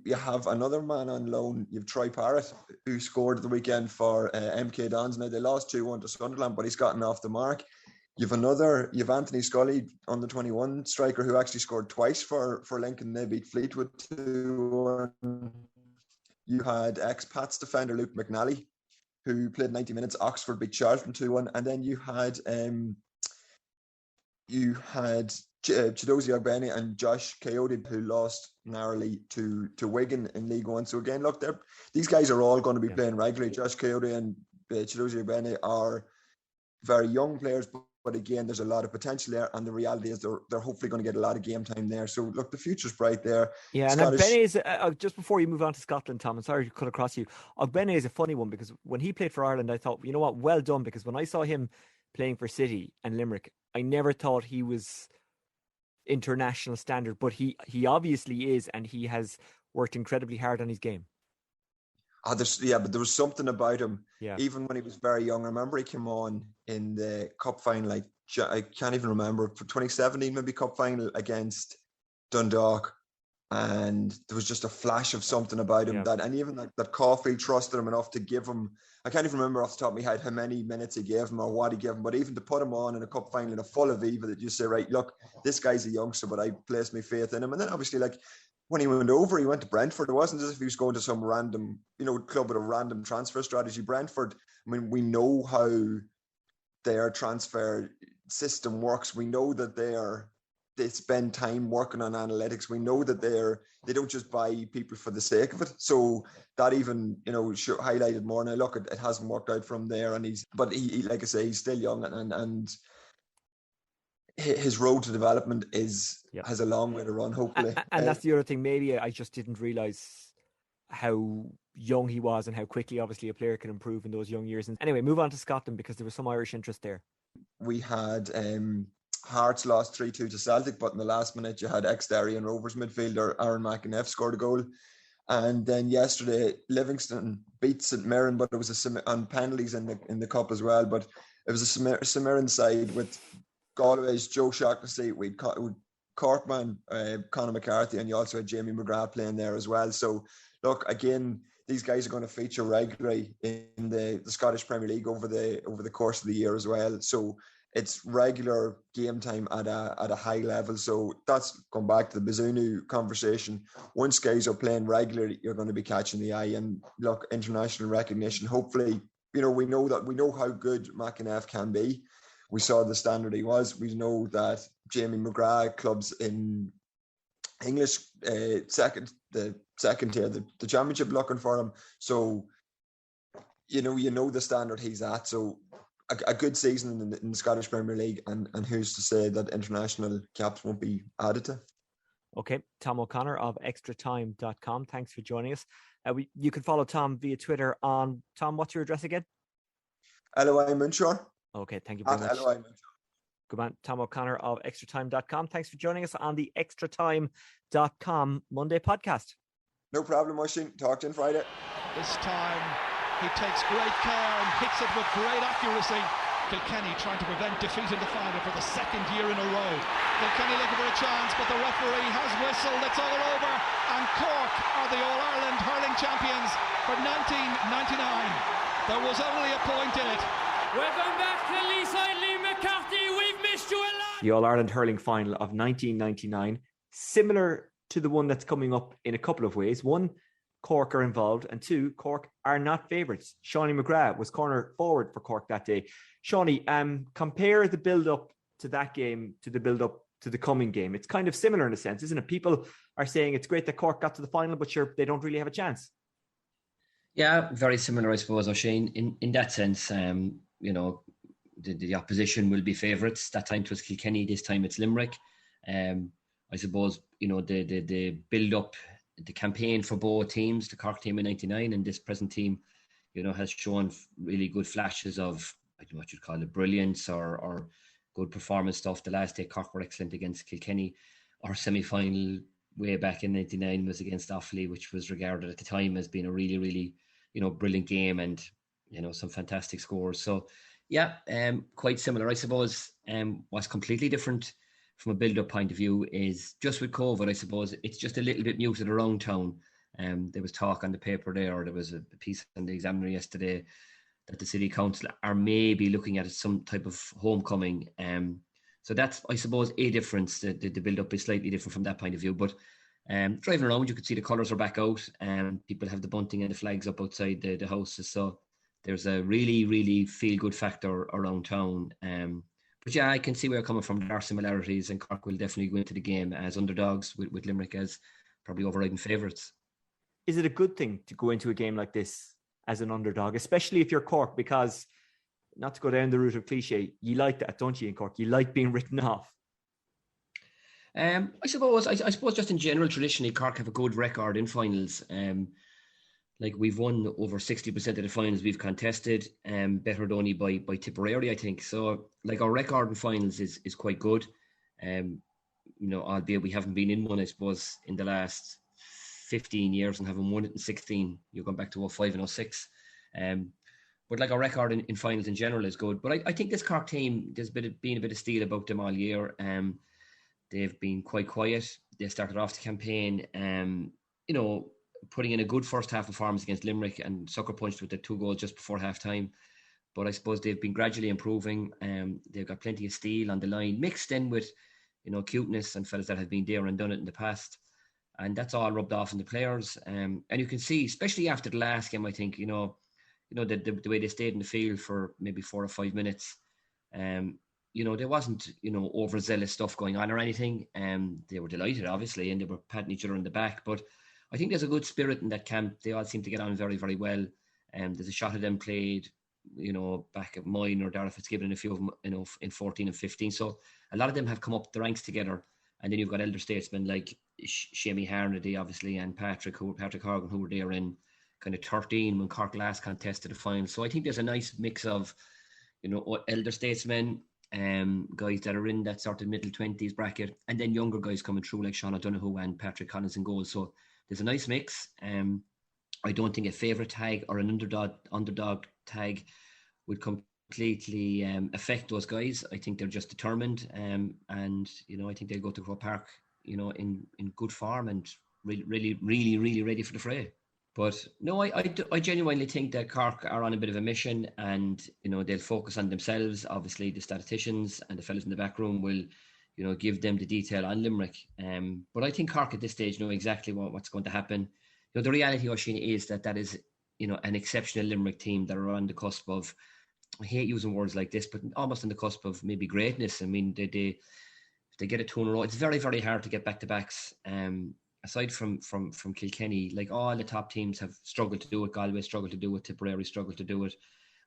you have another man on loan. You have Troy Parrott, who scored the weekend for MK Dons. Now, they lost 2-1 to Sunderland, but he's gotten off the mark. You have Anthony Scully, on the 21 striker, who actually scored twice for Lincoln. They beat Fleetwood 2-1. You had ex-Pats defender Luke McNally, who played 90 minutes. Oxford beat Charlton 2-1. And then you had Chidozie Ogbene and Josh Coyote, who lost narrowly to Wigan in League One. So again, look, these guys are all going to be playing regularly. Josh Coyote and Chidozie Ogbene are very young players, but again, there's a lot of potential there, and the reality is they're hopefully going to get a lot of game time there. So look, the future's bright there. Yeah, and Ogbene is just before you move on to Scotland, Tom, I'm sorry to cut across you. Ogbene is a funny one, because when he played for Ireland, I thought, you know what, well done, because when I saw him playing for City and Limerick, I never thought he was international standard, but he obviously is, and he has worked incredibly hard on his game. But there was something about him, even when he was very young. I remember he came on in the cup final, I can't even remember, for 2017 maybe, cup final against Dundalk, and there was just a flash of something about him that even that Caulfield trusted him enough to give him, I can't even remember off the top of my head how many minutes he gave him or what he gave him, but even to put him on in a cup final in a full Aviva, that you say, right, look, this guy's a youngster, but I placed my faith in him. And then obviously, when he went over, he went to Brentford. It wasn't as if he was going to some random, club with a random transfer strategy. Brentford, I mean, we know how their transfer system works. We know that they spend time working on analytics. We know that they don't just buy people for the sake of it. So that even, highlighted more. Now, look, it hasn't worked out from there, and he, like I say, he's still young, and his road to development has a long way to run, hopefully. And that's the other thing. Maybe I just didn't realise how young he was and how quickly, obviously, a player can improve in those young years. And anyway, move on to Scotland, because there was some Irish interest there. We had Hearts lost 3-2 to Celtic, but in the last minute, you had ex-Derry and Rovers midfielder Aaron McInniff scored a goal. And then yesterday, Livingston beat St Mirren, but it was on penalties in the cup as well. But it was a St Mirren side with Galway's Joe Shaughnessy, with Corkman, Conor McCarthy, and you also had Seanie McGrath playing there as well. So, look, again, these guys are going to feature regularly in the Scottish Premier League over the course of the year as well. So it's regular game time at a high level. So that's going back to the Bazunu conversation. Once guys are playing regularly, you're going to be catching the eye. And look, international recognition. Hopefully, we know how good McInniff can be. we saw the standard he was. We know that Seanie McGrath clubs in English the second tier, the championship looking for him. So you know the standard he's at. So a good season in the Scottish Premier League, and who's to say that international caps won't be added to? Okay, Tom O'Connor of extratime.com. Thanks for joining us. You can follow Tom via Twitter on, Tom, what's your address again? LOI Munshore. Okay, thank you very much. LOI Munshore. Good man, Tom O'Connor of extratime.com. Thanks for joining us on the extratime.com Monday podcast. No problem, Oisin. Talk to you on Friday. This time he takes great care and hits it with great accuracy. Kilkenny trying to prevent defeat in the final for the second year in a row. Kilkenny looking for a chance, but the referee has whistled. It's all over, and Cork are the All-Ireland Hurling champions for 1999. There was only a point in it. Welcome back to Lee McCarthy. We've missed you a lot. The All-Ireland Hurling final of 1999, similar to the one that's coming up in a couple of ways. One, Cork are involved, and two, Cork are not favourites. Shauna McGrath was corner forward for Cork that day. Shawnee, compare the build-up to that game to the build-up to the coming game. It's kind of similar in a sense, isn't it? People are saying it's great that Cork got to the final, but sure, they don't really have a chance. Yeah, very similar, I suppose, O'Shane. In that sense, the opposition will be favourites. That time it was Kilkenny, this time it's Limerick. I suppose, the build-up, the campaign for both teams, the Cork team in 99 and this present team, has shown really good flashes of, I don't know what you'd call it, brilliance or good performance stuff. The last day Cork were excellent against Kilkenny. Our semi-final way back in 99 was against Offaly, which was regarded at the time as being a really, really, brilliant game and, some fantastic scores. So, yeah, quite similar. I suppose what's completely different from a build-up point of view is just with COVID, I suppose, it's just a little bit muted around town. There was talk on the paper there was a piece on the Examiner yesterday that the City Council are maybe looking at some type of homecoming. So that's, I suppose, a difference. The build-up is slightly different from that point of view. But driving around, you could see the colours are back out. People have the bunting and the flags up outside the houses. So there's a really, really feel-good factor around town. But yeah, I can see where you're coming from. There are similarities, and Cork will definitely go into the game as underdogs with Limerick as probably overriding favourites. Is it a good thing to go into a game like this as an underdog, especially if you're Cork? Because, not to go down the route of cliche, you like that, don't you, in Cork? You like being written off. I suppose just in general, traditionally, Cork have a good record in finals. We've won over 60% of the finals we've contested, bettered only by Tipperary, I think. So, our record in finals is quite good. Albeit we haven't been in one, I suppose, in the last 15 years and haven't won it in 16. You're going back to 05 and 06. But our record in finals in general is good. But I think this Cork team, there's been a bit of steel about them all year. They've been quite quiet. They started off the campaign, putting in a good first half performance against Limerick and sucker punched with the 2 goals just before half time. But I suppose they've been gradually improving. They've got plenty of steel on the line, mixed in with, cuteness and fellas that have been there and done it in the past. And that's all rubbed off on the players. And you can see, especially after the last game, I think, the way they stayed in the field for maybe 4 or 5 minutes. There wasn't, overzealous stuff going on or anything. They were delighted, obviously, and they were patting each other on the back. But I think there's a good spirit in that camp. They all seem to get on very, very well. There's a shot of them played, back at mine or Darragh Fitzgibbon and a few of them, in 14 and 15. So a lot of them have come up the ranks together. And then you've got elder statesmen like Seanie Harnedy, obviously, and Patrick Horgan, who were there in kind of 13 when Cork last contested the final. So I think there's a nice mix of, elder statesmen, guys that are in that sort of middle 20s bracket, and then younger guys coming through like Sean O'Donoghue and Patrick Collins in goals. So there's a nice mix. I don't think a favourite tag or an underdog tag would completely affect those guys. I think they're just determined, and I think they'll go to Croke Park, in good form and really ready for the fray. But no, I genuinely think that Cork are on a bit of a mission, and they'll focus on themselves. Obviously, the statisticians and the fellas in the back room will, give them the detail on Limerick. But I think Cork at this stage know exactly what's going to happen. The reality, Oisin, is that is, an exceptional Limerick team that are on the cusp of, I hate using words like this, but almost on the cusp of maybe greatness. I mean, if they get a 2 in a row, it's very, very hard to get back-to-backs. Aside from Kilkenny, like all the top teams have struggled to do it. Galway struggled to do it. Tipperary struggled to do it.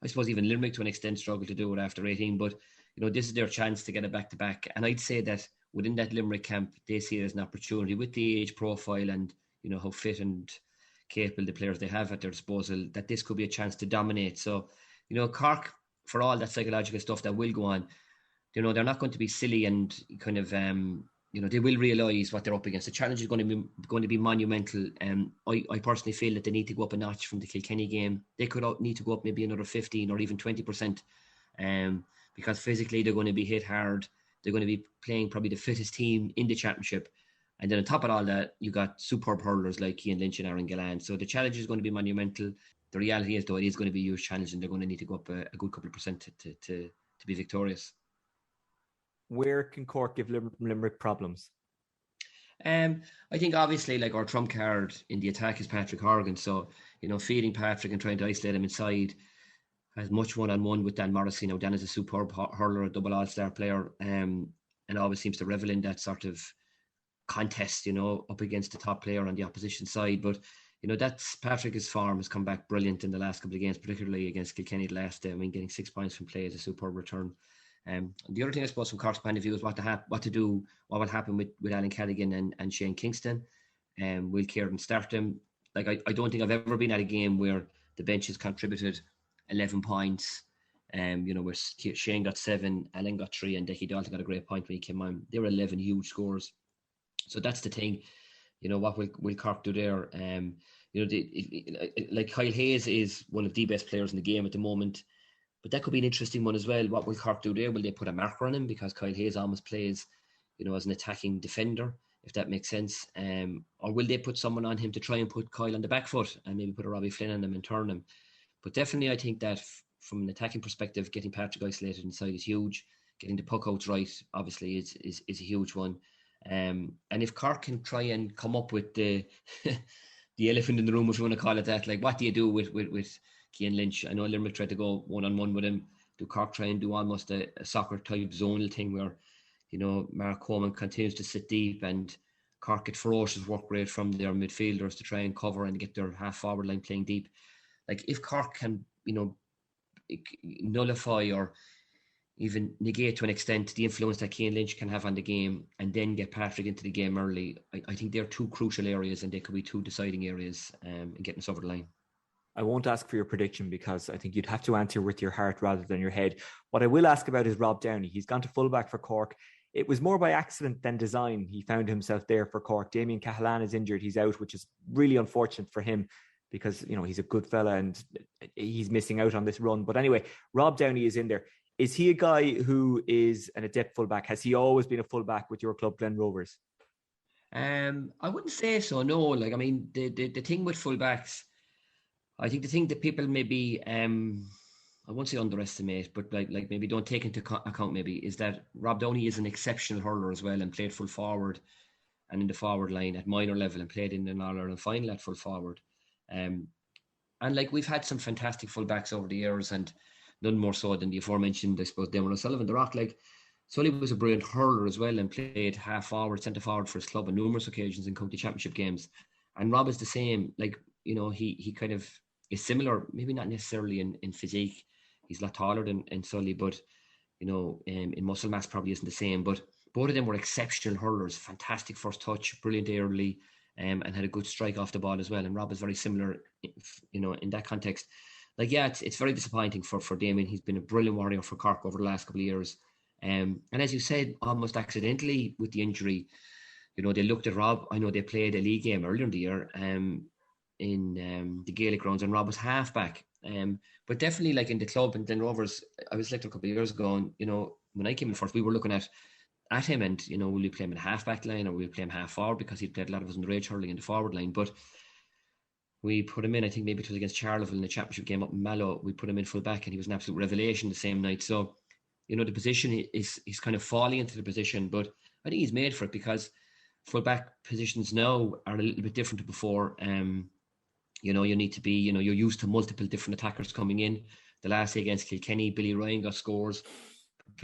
I suppose even Limerick to an extent struggled to do it after 18. But, this is their chance to get a back-to-back. And I'd say that within that Limerick camp, they see it as an opportunity with the age profile and, how fit and capable the players they have at their disposal, that this could be a chance to dominate. So, Cork, for all that psychological stuff that will go on, they're not going to be silly and kind of, they will realise what they're up against. The challenge is going to be monumental. I personally feel that they need to go up a notch from the Kilkenny game. They could need to go up maybe another 15 or even 20%, because physically they're going to be hit hard. They're going to be playing probably the fittest team in the championship. And then on top of all that, you got superb hurlers like Cian Lynch and Aaron Gillan. So the challenge is going to be monumental. The reality is, though, it is going to be a huge challenge, and they're going to need to go up a good couple of percent to be victorious. Where can Cork give Limerick problems? I think obviously like our trump card in the attack is Patrick Horgan. So, feeding Patrick and trying to isolate him inside has much one-on-one with Dan Morrissey. Dan is a superb hurler, a double all-star player, and always seems to revel in that sort of contest, up against the top player on the opposition side. But, that's Patrick's form has come back brilliant in the last couple of games, particularly against Kilkenny last day. I mean, getting 6 points from play is a superb return. The other thing, I suppose, from Cork's point of view is what will happen with Alan Callaghan and Shane Kingston. Will Kieran start them? Like, I don't think I've ever been at a game where the bench has contributed 11 points. Where Shane got 7, Alan got 3, and Decky Dalton got a great point when he came on. They were 11 huge scores. So that's the thing. What will Cork do there? Like Kyle Hayes is one of the best players in the game at the moment. But that could be an interesting one as well. What will Cork do there? Will they put a marker on him? Because Kyle Hayes almost plays, as an attacking defender, if that makes sense. Or will they put someone on him to try and put Kyle on the back foot and maybe put a Robbie Flynn on him and turn him? But definitely I think that from an attacking perspective, getting Patrick isolated inside is huge. Getting the puck outs right, obviously, is a huge one. And if Cork can try and come up with the the elephant in the room, if you want to call it that, like what do you do with Cian Lynch? I know Limerick tried to go one-on-one with him. Do Cork try and do almost a soccer-type zonal thing where, Mark Coman continues to sit deep and Cork get ferocious work rate from their midfielders to try and cover and get their half-forward line playing deep. Like, if Cork can, nullify or even negate to an extent the influence that Cian Lynch can have on the game and then get Patrick into the game early, I think they're two crucial areas and they could be two deciding areas in getting us over the line. I won't ask for your prediction because I think you'd have to answer with your heart rather than your head. What I will ask about is Rob Downey. He's gone to fullback for Cork. It was more by accident than design. He found himself there for Cork. Damien Cahalane is injured. He's out, which is really unfortunate for him because, he's a good fella and he's missing out on this run. But anyway, Rob Downey is in there. Is he a guy who is an adept fullback? Has he always been a fullback with your club, Glen Rovers? I wouldn't say so, no. Like, I mean, the thing with fullbacks, I think the thing that people maybe, I won't say underestimate, but like maybe don't take into account maybe, is that Rob Downey is an exceptional hurler as well and played full forward and in the forward line at minor level and played in an All-Ireland final at full forward. And like, we've had some fantastic fullbacks over the years and none more so than the aforementioned, I suppose, Damon O'Sullivan, the Rock. Like, Sully was a brilliant hurler as well and played half forward, centre forward for his club on numerous occasions in county championship games. And Rob is the same. Like, he kind of is similar, maybe not necessarily in physique. He's a lot taller than Sully, but in muscle mass probably isn't the same. But both of them were exceptional hurlers, fantastic first touch, brilliant early, and had a good strike off the ball as well. And Rob is very similar, in that context. Like, yeah, it's very disappointing for Damien. He's been a brilliant warrior for Cork over the last couple of years. And as you said, almost accidentally with the injury, they looked at Rob. I know they played a league game earlier in the year in the Gaelic grounds, and Rob was half-back. But definitely, like in the club and Glen Rovers, I was selected a couple of years ago, and, when I came in first, we were looking at him and, will we play him in a half-back line or will we play him half-forward, because he'd played a lot of us underage hurling in the forward line. But we put him in, I think maybe it was against Charleville in the championship game up in Mayo. We put him in full back and he was an absolute revelation the same night. So, the position he's kind of falling into the position, but I think he's made for it because full back positions now are a little bit different to before. You need to be, you're used to multiple different attackers coming in. the last day against Kilkenny, Billy Ryan got scores.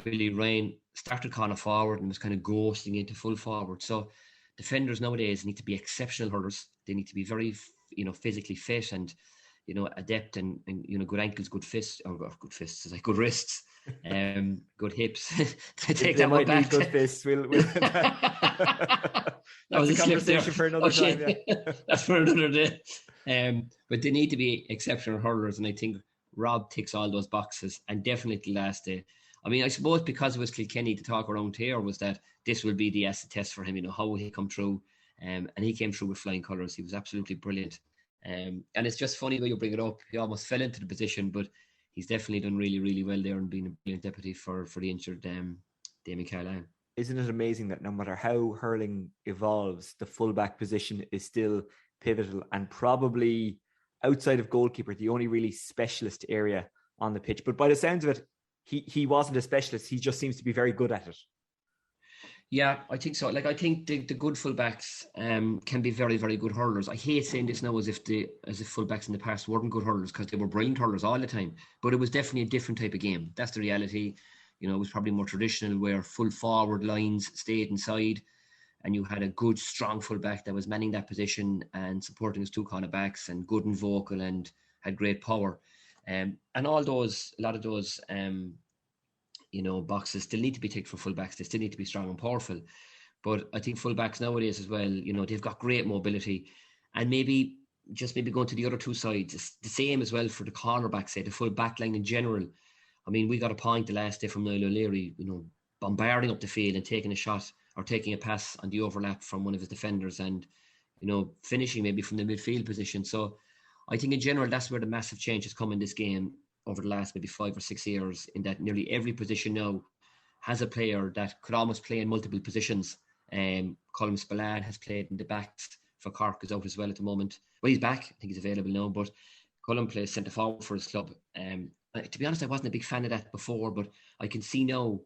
Billy Ryan started kind of forward and was kind of ghosting into full forward. So defenders nowadays need to be exceptional hurlers. They need to be very, physically fit and, adept and good ankles, good fists, like good wrists, good hips. They might need good fists. That's a conversation for another time. Yeah. That's for another day. But they need to be exceptional hurlers, and I think Rob ticks all those boxes. And definitely last day. I mean, I suppose because it was Kilkenny, the talk around here was that this will be the acid test for him. How will he come through? And he came through with flying colours. He was absolutely brilliant. And it's just funny when you bring it up. He almost fell into the position, but he's definitely done really, really well there and been a brilliant deputy for the injured Damien Carlyle. Isn't it amazing that no matter how hurling evolves, the fullback position is still pivotal and probably outside of goalkeeper, the only really specialist area on the pitch. But by the sounds of it, he wasn't a specialist. He just seems to be very good at it. Yeah, I think so. I think the good fullbacks can be very, very good hurlers. I hate saying this now as if fullbacks in the past weren't good hurlers, because they were brilliant hurlers all the time. But it was definitely a different type of game. That's the reality. It was probably more traditional, where full forward lines stayed inside, and you had a good, strong fullback that was manning that position and supporting his two cornerbacks, and good and vocal and had great power. And a lot of those boxes still need to be ticked for fullbacks. They still need to be strong and powerful. But I think fullbacks nowadays as well, they've got great mobility, and maybe going to the other two sides. It's the same as well for the cornerbacks, say the full back line in general. I mean, we got a point the last day from Niall O'Leary, bombarding up the field and taking a shot or taking a pass on the overlap from one of his defenders and, finishing maybe from the midfield position. So I think in general, that's where the massive change has come in this game over the last maybe 5 or 6 years, in that nearly every position now has a player that could almost play in multiple positions. Colm Spillane has played in the backs for Cork, is out as well at the moment. Well, he's back. I think he's available now, but Colm plays centre forward for his club. To be honest, I wasn't a big fan of that before, but I can see now,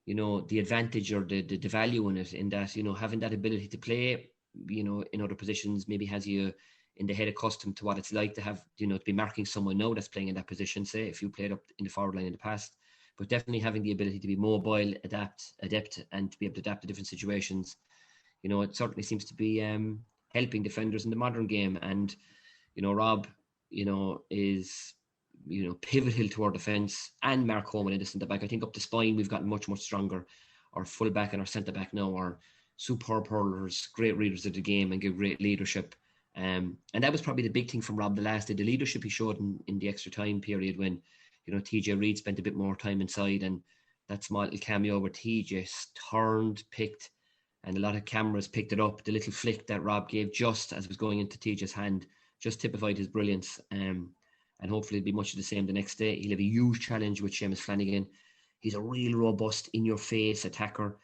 the advantage or the value in it, in that, having that ability to play, in other positions maybe has you in the head accustomed to what it's like to have, to be marking someone now that's playing in that position, say, if you played up in the forward line in the past. But definitely having the ability to be mobile, adept, and to be able to adapt to different situations, it certainly seems to be helping defenders in the modern game. And, Rob, is pivotal to our defence, and Mark Coman in the centre back. I think up the spine we've gotten much, much stronger. Our full back and our centre back now are superb hurlers, great readers of the game, and give great leadership. And that was probably the big thing from Rob the last day, the leadership he showed in the extra time period when, TJ Reid spent a bit more time inside, and that small little cameo where TJ turned, picked, and a lot of cameras picked it up. The little flick that Rob gave just as it was going into TJ's hand just typified his brilliance. And hopefully it'll be much of the same the next day. He'll have a huge challenge with Seamus Flanagan. He's a real robust, in-your-face attacker.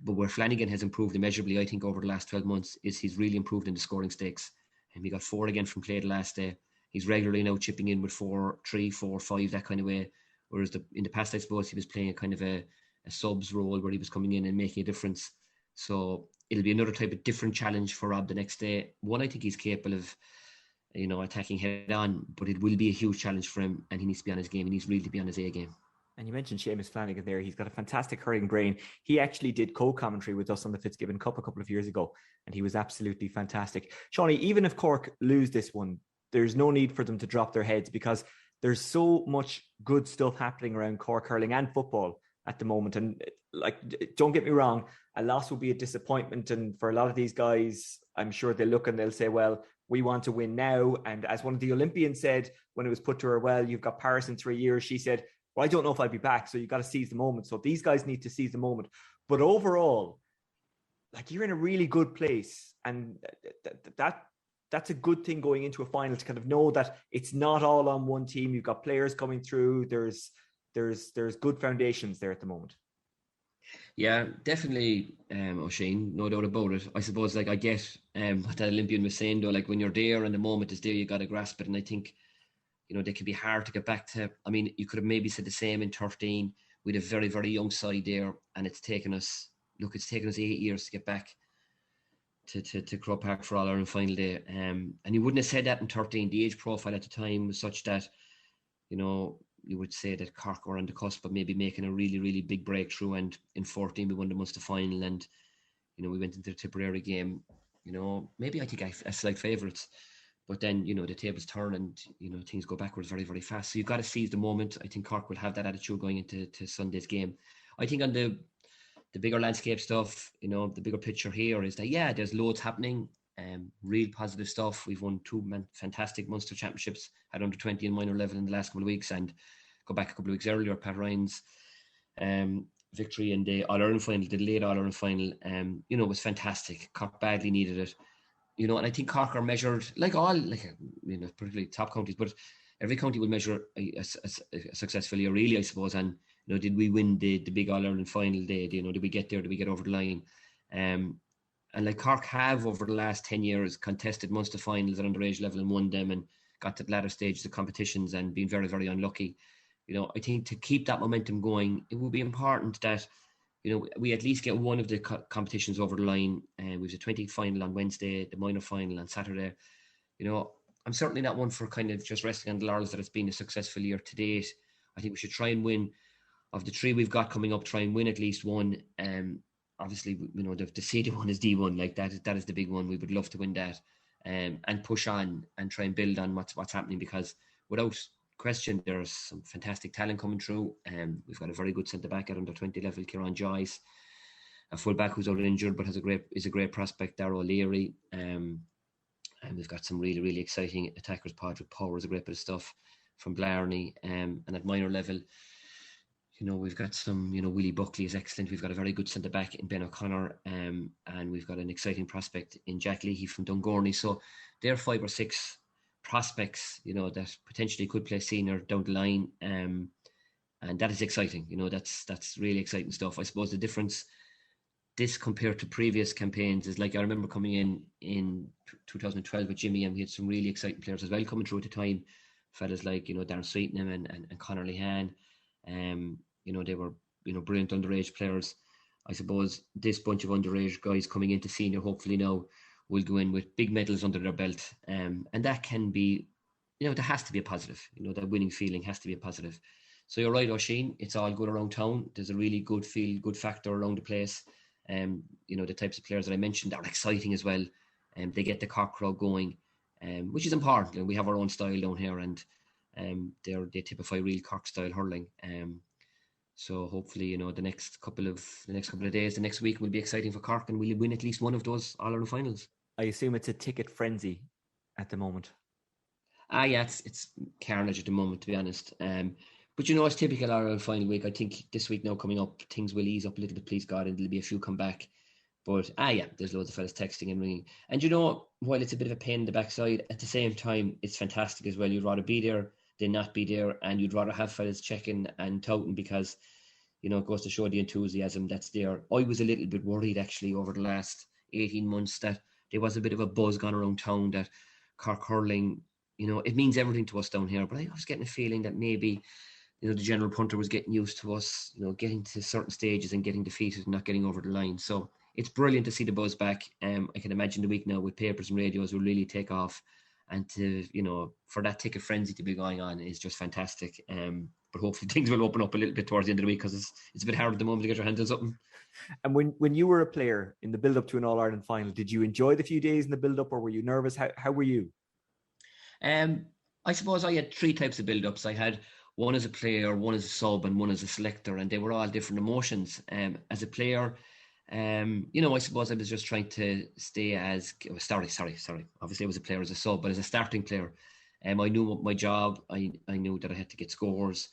But where Flanagan has improved immeasurably, I think, over the last 12 months, is he's really improved in the scoring stakes. And he got 4 again from play the last day. He's regularly now chipping in with 4-3, 4-5, that kind of way. Whereas in the past, I suppose, he was playing a kind of a subs role where he was coming in and making a difference. So it'll be another type of different challenge for Rob the next day. One, I think he's capable of attacking head on, but it will be a huge challenge for him, and he needs to be on his game. He needs really to be on his A game. And you mentioned Seamus Flanagan there. He's got a fantastic hurling brain. He actually did co-commentary with us on the Fitzgibbon Cup a couple of years ago, and he was absolutely fantastic. Shawnee, even if Cork lose this one, there's no need for them to drop their heads, because there's so much good stuff happening around Cork hurling and football at the moment. And don't get me wrong, a loss will be a disappointment. And for a lot of these guys, I'm sure they'll look and they'll say, well, we want to win now. And as one of the Olympians said when it was put to her, well, you've got Paris in 3 years. She said, well, I don't know if I'll be back. So you've got to seize the moment. So these guys need to seize the moment. But overall, you're in a really good place. And that's a good thing going into a final, to kind of know that it's not all on one team. You've got players coming through. There's good foundations there at the moment. Yeah, definitely, Oisin, no doubt about it. I suppose, I get what that Olympian was saying, though, when you're there and the moment is there, you got to grasp it. And I think, they can be hard to get back to. I mean, you could have maybe said the same in 13. We had a very, very young side there, and it's taken us 8 years to get back to Croke Park for All-Ireland final day. And you wouldn't have said that in 13. The age profile at the time was such that, you would say that Cork were on the cusp of maybe making a really, really big breakthrough. And in 14, we won the Munster final, and we went into the Tipperary game. Maybe I think a slight favourites, but then the tables turn and things go backwards very, very fast. So you've got to seize the moment. I think Cork will have that attitude going into Sunday's game. I think on the bigger landscape stuff, the bigger picture here is that there's loads happening. Real positive stuff. We've won 2 fantastic Munster championships at under 20 and minor level in the last couple of weeks, and go back a couple of weeks earlier, Pat Ryan's victory in the All-Ireland final, the late All-Ireland final, was fantastic. Cork badly needed it, and I think Cork are measured particularly top counties, but every county will measure a successful year, really, I suppose. And did we win the big All-Ireland final day? Did we get there? Did we get over the line? And like Cork have over the last 10 years contested Munster finals at underage level and won them, and got to the latter stages of competitions and been very, very unlucky. I think to keep that momentum going, it will be important that we at least get one of the competitions over the line. We have the 20 final on Wednesday, the minor final on Saturday. I'm certainly not one for kind of just resting on the laurels that it's been a successful year to date. I think we should try and win. Of the 3 we've got coming up, try and win at least one. Obviously, the seeded one is D1, like that is the big one. We would love to win that, and push on and try and build on what's happening, because without question, there's some fantastic talent coming through. We've got a very good centre back at under 20 level, Kieran Joyce, a full back who's out injured but is a great prospect, Darragh O'Leary, and we've got some really, really exciting attackers. Patrick Power is a great bit of stuff from Blarney, and at minor level, we've got some, Willie Buckley is excellent. We've got a very good centre back in Ben O'Connor, and we've got an exciting prospect in Jack Leahy from Dungorney. So there are 5 or 6 prospects, that potentially could play senior down the line, and that is exciting. That's really exciting stuff. I suppose the difference this compared to previous campaigns is, like, I remember coming in 2012 with Jimmy, and we had some really exciting players as well coming through at the time. Fellas like Darren Sweetenham and Conor Lehan. They were brilliant underage players. I suppose this bunch of underage guys coming into senior hopefully now will go in with big medals under their belt, and that can be, there has to be a positive. That winning feeling has to be a positive. So you're right, Oisin, it's all good around town. There's a really good feel, good factor around the place. The types of players that I mentioned are exciting as well, and they get the Cork crowd going, which is important. We have our own style down here, and they typify real Cork style hurling. So hopefully, the next couple of days, the next week will be exciting for Cork, and we'll win at least one of those All-Ireland finals. I assume it's a ticket frenzy at the moment. Yeah, it's carnage at the moment, to be honest. But it's typical All-Ireland final week. I think this week now coming up, things will ease up a little bit, please God, and there'll be a few come back. But there's loads of fellas texting and ringing. And while it's a bit of a pain in the backside, at the same time, it's fantastic as well. You'd rather be there than not be there, and you'd rather have fellas checking and touting, because it goes to show the enthusiasm that's there. I was a little bit worried actually over the last 18 months that there was a bit of a buzz gone around town that Cork hurling, it means everything to us down here, but I was getting a feeling that maybe the general punter was getting used to us, getting to certain stages and getting defeated and not getting over the line. So it's brilliant to see the buzz back. I can imagine the week now with papers and radios will really take off, and to for that ticket frenzy to be going on is just fantastic. But hopefully things will open up a little bit towards the end of the week, because it's a bit hard at the moment to get your hands on something. And when you were a player in the build-up to an All-Ireland final, did you enjoy the few days in the build-up, or were you nervous? How were you? I suppose I had 3 types of build-ups. I had one as a player, one as a sub, and one as a selector, and they were all different emotions. As a player, I suppose I was just trying to stay as... Sorry. Obviously I was a player as a sub, but as a starting player, I knew my job. I knew that I had to get scores,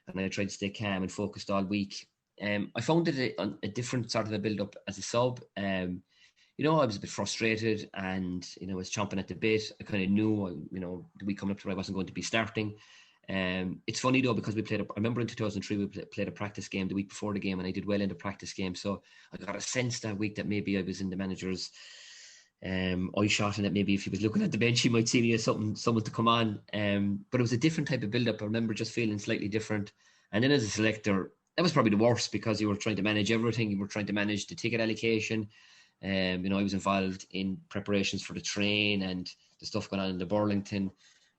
and I tried to stay calm and focused all week. I found it a different sort of a build-up as a sub. I was a bit frustrated, and I was chomping at the bit. I kind of knew, the week coming up to it, I wasn't going to be starting. It's funny though, because I remember in 2003 we played a practice game the week before the game, and I did well in the practice game. So I got a sense that week that maybe I was in the manager's eye shot, and that maybe if he was looking at the bench, he might see me as someone to come on. But it was a different type of build-up. I remember just feeling slightly different. And then as a selector, that was probably the worst, because you were trying to manage everything. You were trying to manage the ticket allocation. I was involved in preparations for the train and the stuff going on in the Burlington.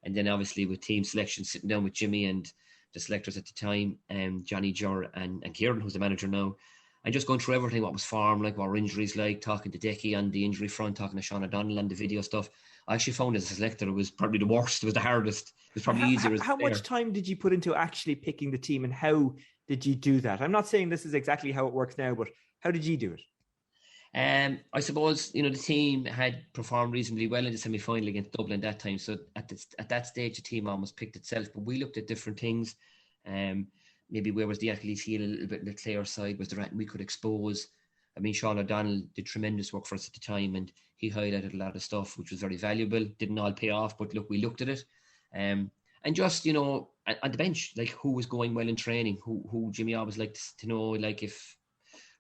And then obviously with team selection, sitting down with Jimmy and the selectors at the time, Johnny Jur and Kieran, who's the manager now, and just going through everything, what was form like, what were injuries like, talking to Decky on the injury front, talking to Shauna Donnell on the video stuff. I actually found as a selector it was probably the worst, it was the hardest, it was probably easier. How much time did you put into actually picking the team, and how did you do that? I'm not saying this is exactly how it works now, but how did you do it? I suppose, the team had performed reasonably well in the semi-final against Dublin that time. So at that stage, the team almost picked itself. But we looked at different things. Maybe where was the Achilles heel a little bit on the player side? Was there anything we could expose? I mean, Sean O'Donnell did tremendous work for us at the time, and he highlighted a lot of stuff which was very valuable. Didn't all pay off, but look, we looked at it. And just, on the bench, like who was going well in training, who Jimmy always liked to know, like if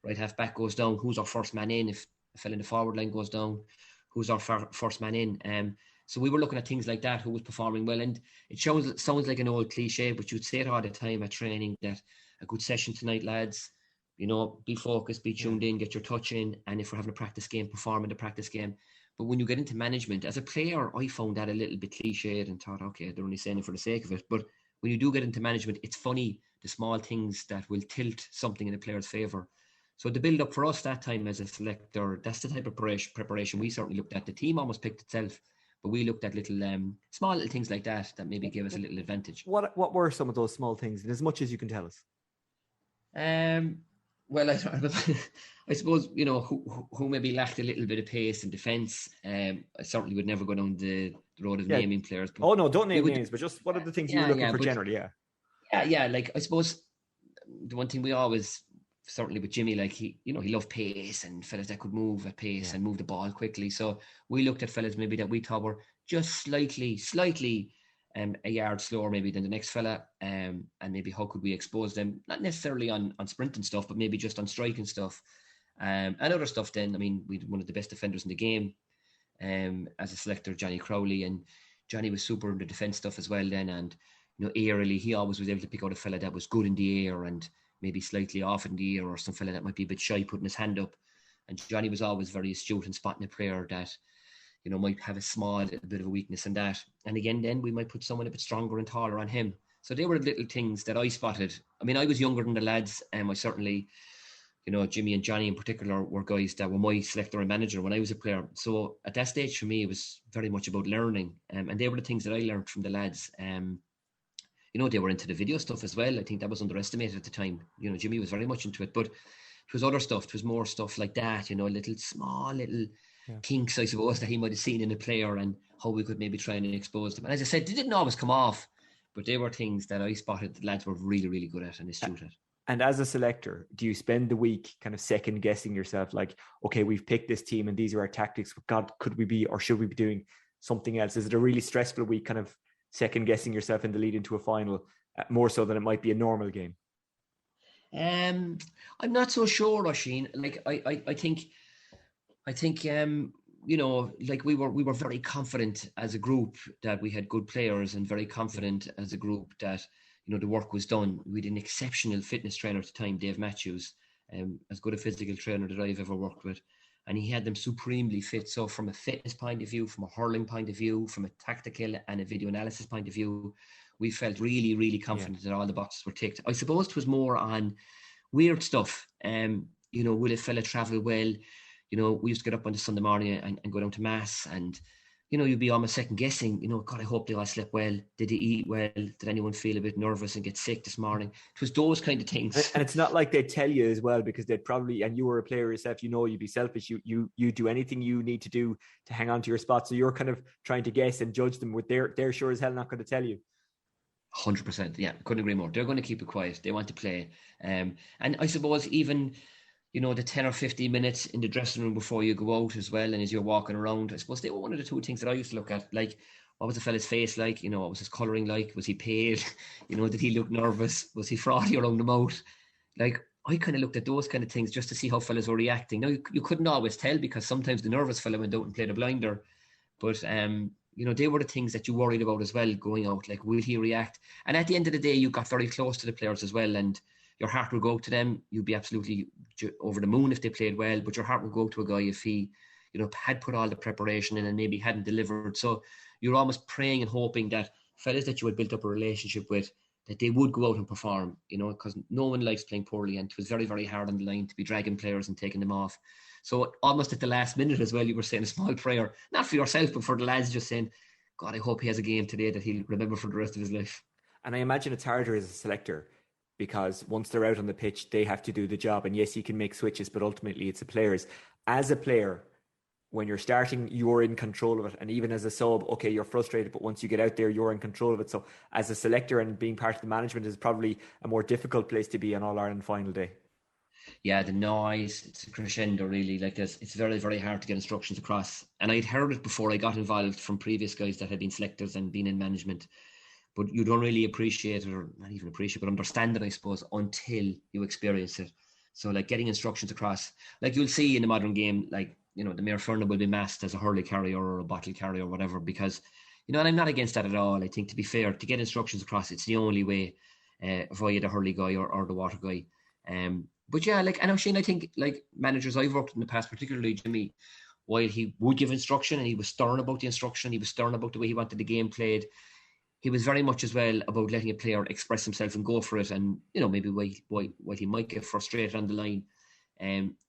right half back goes down, who's our first man in? If a fella in the forward line goes down, who's our first man in? So we were looking at things like that, who was performing well. And it sounds like an old cliche, but you'd say it all the time at training that a good session tonight, lads. Be focused, be tuned in, get your touch in. And if we're having a practice game, perform in the practice game. But when you get into management, as a player, I found that a little bit cliched and thought, okay, they're only saying it for the sake of it. But when you do get into management, it's funny, the small things that will tilt something in a player's favour. So the build-up for us that time as a selector, that's the type of preparation we certainly looked at. The team almost picked itself, but we looked at little small little things like that maybe gave us a little advantage. What were some of those small things, and as much as you can tell us? Well, I suppose, who maybe lacked a little bit of pace in defence. I certainly would never go down the road of naming players. But don't name names, but just what are the things you were looking for generally? Yeah, like I suppose the one thing we always, certainly with Jimmy, like he loved pace and fellas that could move at pace and move the ball quickly. So we looked at fellas maybe that we thought were just slightly a yard slower maybe than the next fella, and maybe how could we expose them, not necessarily on sprinting stuff, but maybe just on striking stuff, and other stuff. Then, I mean, we had one of the best defenders in the game as a selector, Johnny Crowley, and Johnny was super in the defence stuff as well then. And aerially, he always was able to pick out a fella that was good in the air and maybe slightly off in the air, or some fella that might be a bit shy putting his hand up. And Johnny was always very astute in spotting a player that might have a small little bit of a weakness in that. And again, then we might put someone a bit stronger and taller on him. So they were little things that I spotted. I mean, I was younger than the lads, and I certainly, Jimmy and Johnny in particular were guys that were my selector and manager when I was a player. So at that stage for me, it was very much about learning. And they were the things that I learned from the lads. They were into the video stuff as well. I think that was underestimated at the time. Jimmy was very much into it, but it was other stuff. It was more stuff like that, little kinks, I suppose, that he might have seen in a player and how we could maybe try and expose them. And as I said, they didn't always come off, but they were things that I spotted the lads were really, really good at and astute at. And as a selector, do you spend the week kind of second guessing yourself, like, okay, we've picked this team and these are our tactics, but God, could we be, or should we be doing something else? Is it a really stressful week kind of second guessing yourself in the lead into a final, more so than it might be a normal game? I'm not so sure, Oisin. Like I think like we were very confident as a group that we had good players, and very confident as a group that the work was done. We had an exceptional fitness trainer at the time, Dave Matthews, as good a physical trainer that I've ever worked with, and he had them supremely fit. So from a fitness point of view, from a hurling point of view, from a tactical and a video analysis point of view, we felt really, really confident that all the boxes were ticked. I suppose it was more on weird stuff. Will a fella travel well? We used to get up on the Sunday morning and go down to Mass, and you'd be almost second guessing, God, I hope they all slept well. Did they eat well? Did anyone feel a bit nervous and get sick this morning? It was those kind of things. And it's not like they'd tell you as well, because they'd probably, and you were a player yourself, you'd be selfish. You do anything you need to do to hang on to your spot. So you're kind of trying to guess and judge them with they're sure as hell not going to tell you. 100%. Yeah, couldn't agree more. They're going to keep it quiet. They want to play. And I suppose even, the 10 or 15 minutes in the dressing room before you go out as well, and as you're walking around, I suppose they were one of the two things that I used to look at. Like, what was the fella's face like? What was his colouring like? Was he pale? Did he look nervous? Was he frothy around the mouth? Like, I kind of looked at those kind of things just to see how fellas were reacting. Now, you couldn't always tell, because sometimes the nervous fella went out and played a blinder. But, they were the things that you worried about as well going out. Like, will he react? And at the end of the day, you got very close to the players as well, and your heart would go to them. You'd be absolutely over the moon if they played well, but your heart would go to a guy if he, had put all the preparation in and maybe hadn't delivered. So you're almost praying and hoping that fellas that you had built up a relationship with, that they would go out and perform, because no one likes playing poorly, and it was very, very hard on the line to be dragging players and taking them off. So almost at the last minute as well, you were saying a small prayer, not for yourself, but for the lads, just saying, God, I hope he has a game today that he'll remember for the rest of his life. And I imagine it's harder as a selector, because once they're out on the pitch, they have to do the job. And yes, you can make switches, but ultimately it's the players. As a player, when you're starting, you're in control of it. And even as a sub, okay, you're frustrated, but once you get out there, you're in control of it. So as a selector and being part of the management is probably a more difficult place to be on All-Ireland final day. Yeah, the noise, it's a crescendo really. Like it's very, very hard to get instructions across. And I'd heard it before I got involved from previous guys that had been selectors and been in management. But you don't really appreciate it, or not even appreciate, but understand it, I suppose, until you experience it. So like getting instructions across, like you'll see in the modern game, like, the Mayo Furna will be masked as a hurley carrier or a bottle carrier or whatever, because, and I'm not against that at all. I think, to be fair, to get instructions across, it's the only way via the hurley guy or the water guy. But yeah, like, and Shane, I think, like, managers I've worked in the past, particularly Jimmy, while he would give instruction and he was stern about the instruction, he was stern about the way he wanted the game played, he was very much as well about letting a player express himself and go for it. And, maybe why he might get frustrated on the line.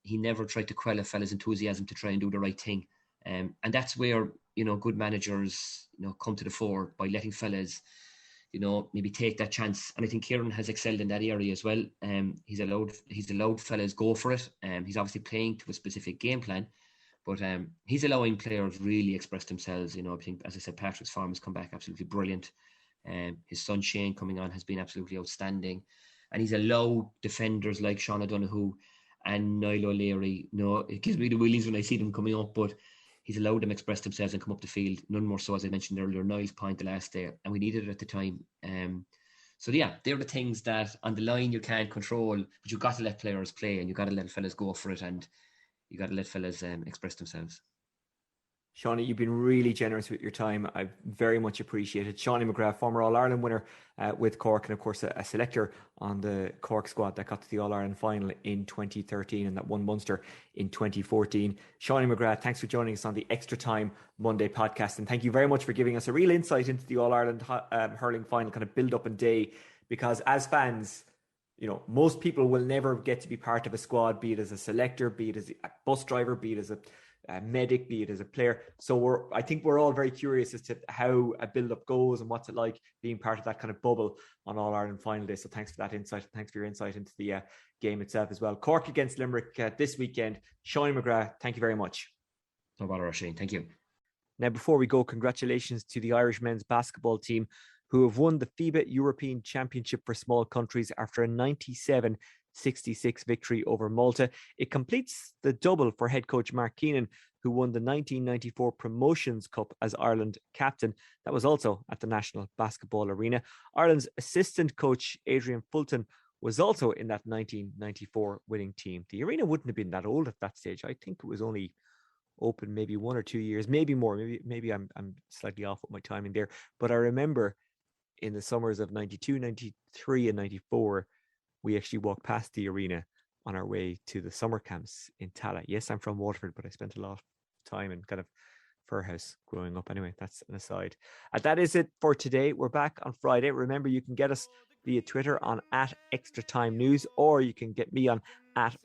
He never tried to quell a fella's enthusiasm to try and do the right thing. And that's where, good managers, come to the fore, by letting fellas, maybe take that chance. And I think Kieran has excelled in that area as well. He's allowed fellas go for it. He's obviously playing to a specific game plan, but he's allowing players really express themselves. I think, as I said, Patrick's form has come back absolutely brilliant. His son Shane coming on has been absolutely outstanding. And he's allowed defenders like Shauna Donoghue and Niall O'Leary, it gives me the willies when I see them coming up, but he's allowed them express themselves and come up the field. None more so, as I mentioned earlier, Niall's point the last day, and we needed it at the time. So yeah, they're the things that on the line you can't control, but you've got to let players play, and you've got to let fellas go for it, and you've got to let fellas express themselves. Shauna, you've been really generous with your time. I very much appreciate it. Seanie McGrath, former All-Ireland winner with Cork, and of course a selector on the Cork squad that got to the All-Ireland final in 2013 and that won Munster in 2014. Shaanie McGrath, thanks for joining us on the Extra Time Monday podcast, and thank you very much for giving us a real insight into the All-Ireland hurling final kind of build-up and day, because as fans, most people will never get to be part of a squad, be it as a selector, be it as a bus driver, be it as a medic, be it as a player. So I think we're all very curious as to how a build-up goes and what's it like being part of that kind of bubble on All-Ireland final day. So thanks for that insight. Thanks for your insight into the game itself as well. Cork against Limerick this weekend. Shauna McGrath, thank you very much. No bother, Shane. Thank you. Now, before we go, congratulations to the Irish men's basketball team, who have won the FIBA European Championship for small countries after a 97-66 victory over Malta. It completes the double for head coach Mark Keenan, who won the 1994 Promotions Cup as Ireland captain. That was also at the National Basketball Arena. Ireland's assistant coach Adrian Fulton was also in that 1994 winning team. The arena wouldn't have been that old at that stage. I think it was only open maybe 1 or 2 years, maybe more. Maybe I'm slightly off with my timing there. But I remember in the summers of 92, 93 and 94, we actually walked past the arena on our way to the summer camps in Tala. Yes, I'm from Waterford, but I spent a lot of time in kind of Furhouse growing up. Anyway, that's an aside. That is it for today. We're back on Friday. Remember, you can get us via Twitter on @ExtraTimeNews, or you can get me on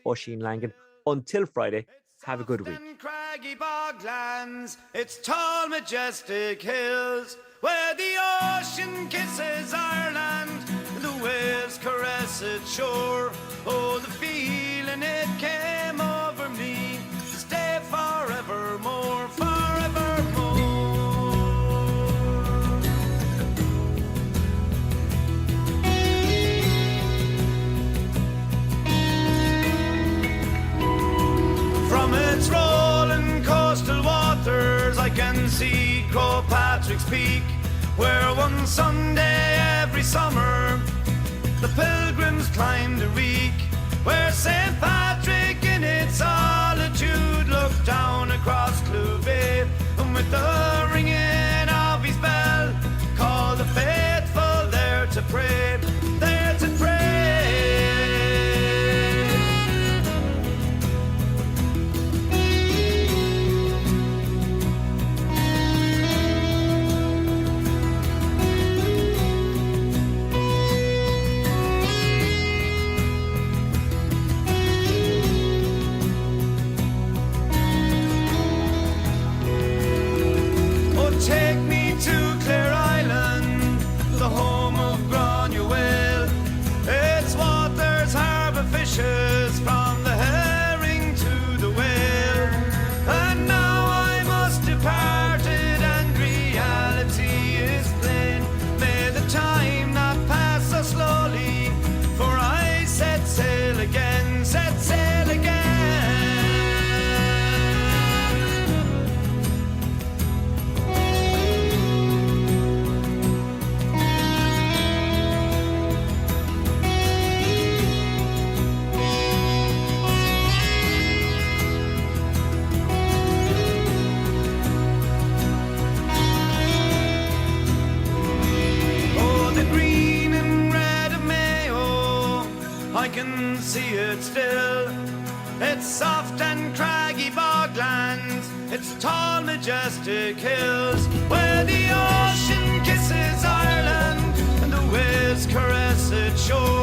@Oisin Langan. Until Friday, have a good week. Craggy boglands, it's tall, majestic hills where the ocean kisses Ireland, the waves caress its shore. Oh, the feeling it came over me to stay forevermore, forevermore. From its rolling coastal waters I can see Croke Park's peak, where one Sunday every summer the pilgrims climbed the reek, where St. Patrick in its solitude looked down across Clew Bay, and with the ringing of his bell called the faithful there to pray, there to pray. It's soft and craggy boglands, it's tall majestic hills, where the ocean kisses Ireland and the waves caress its shore.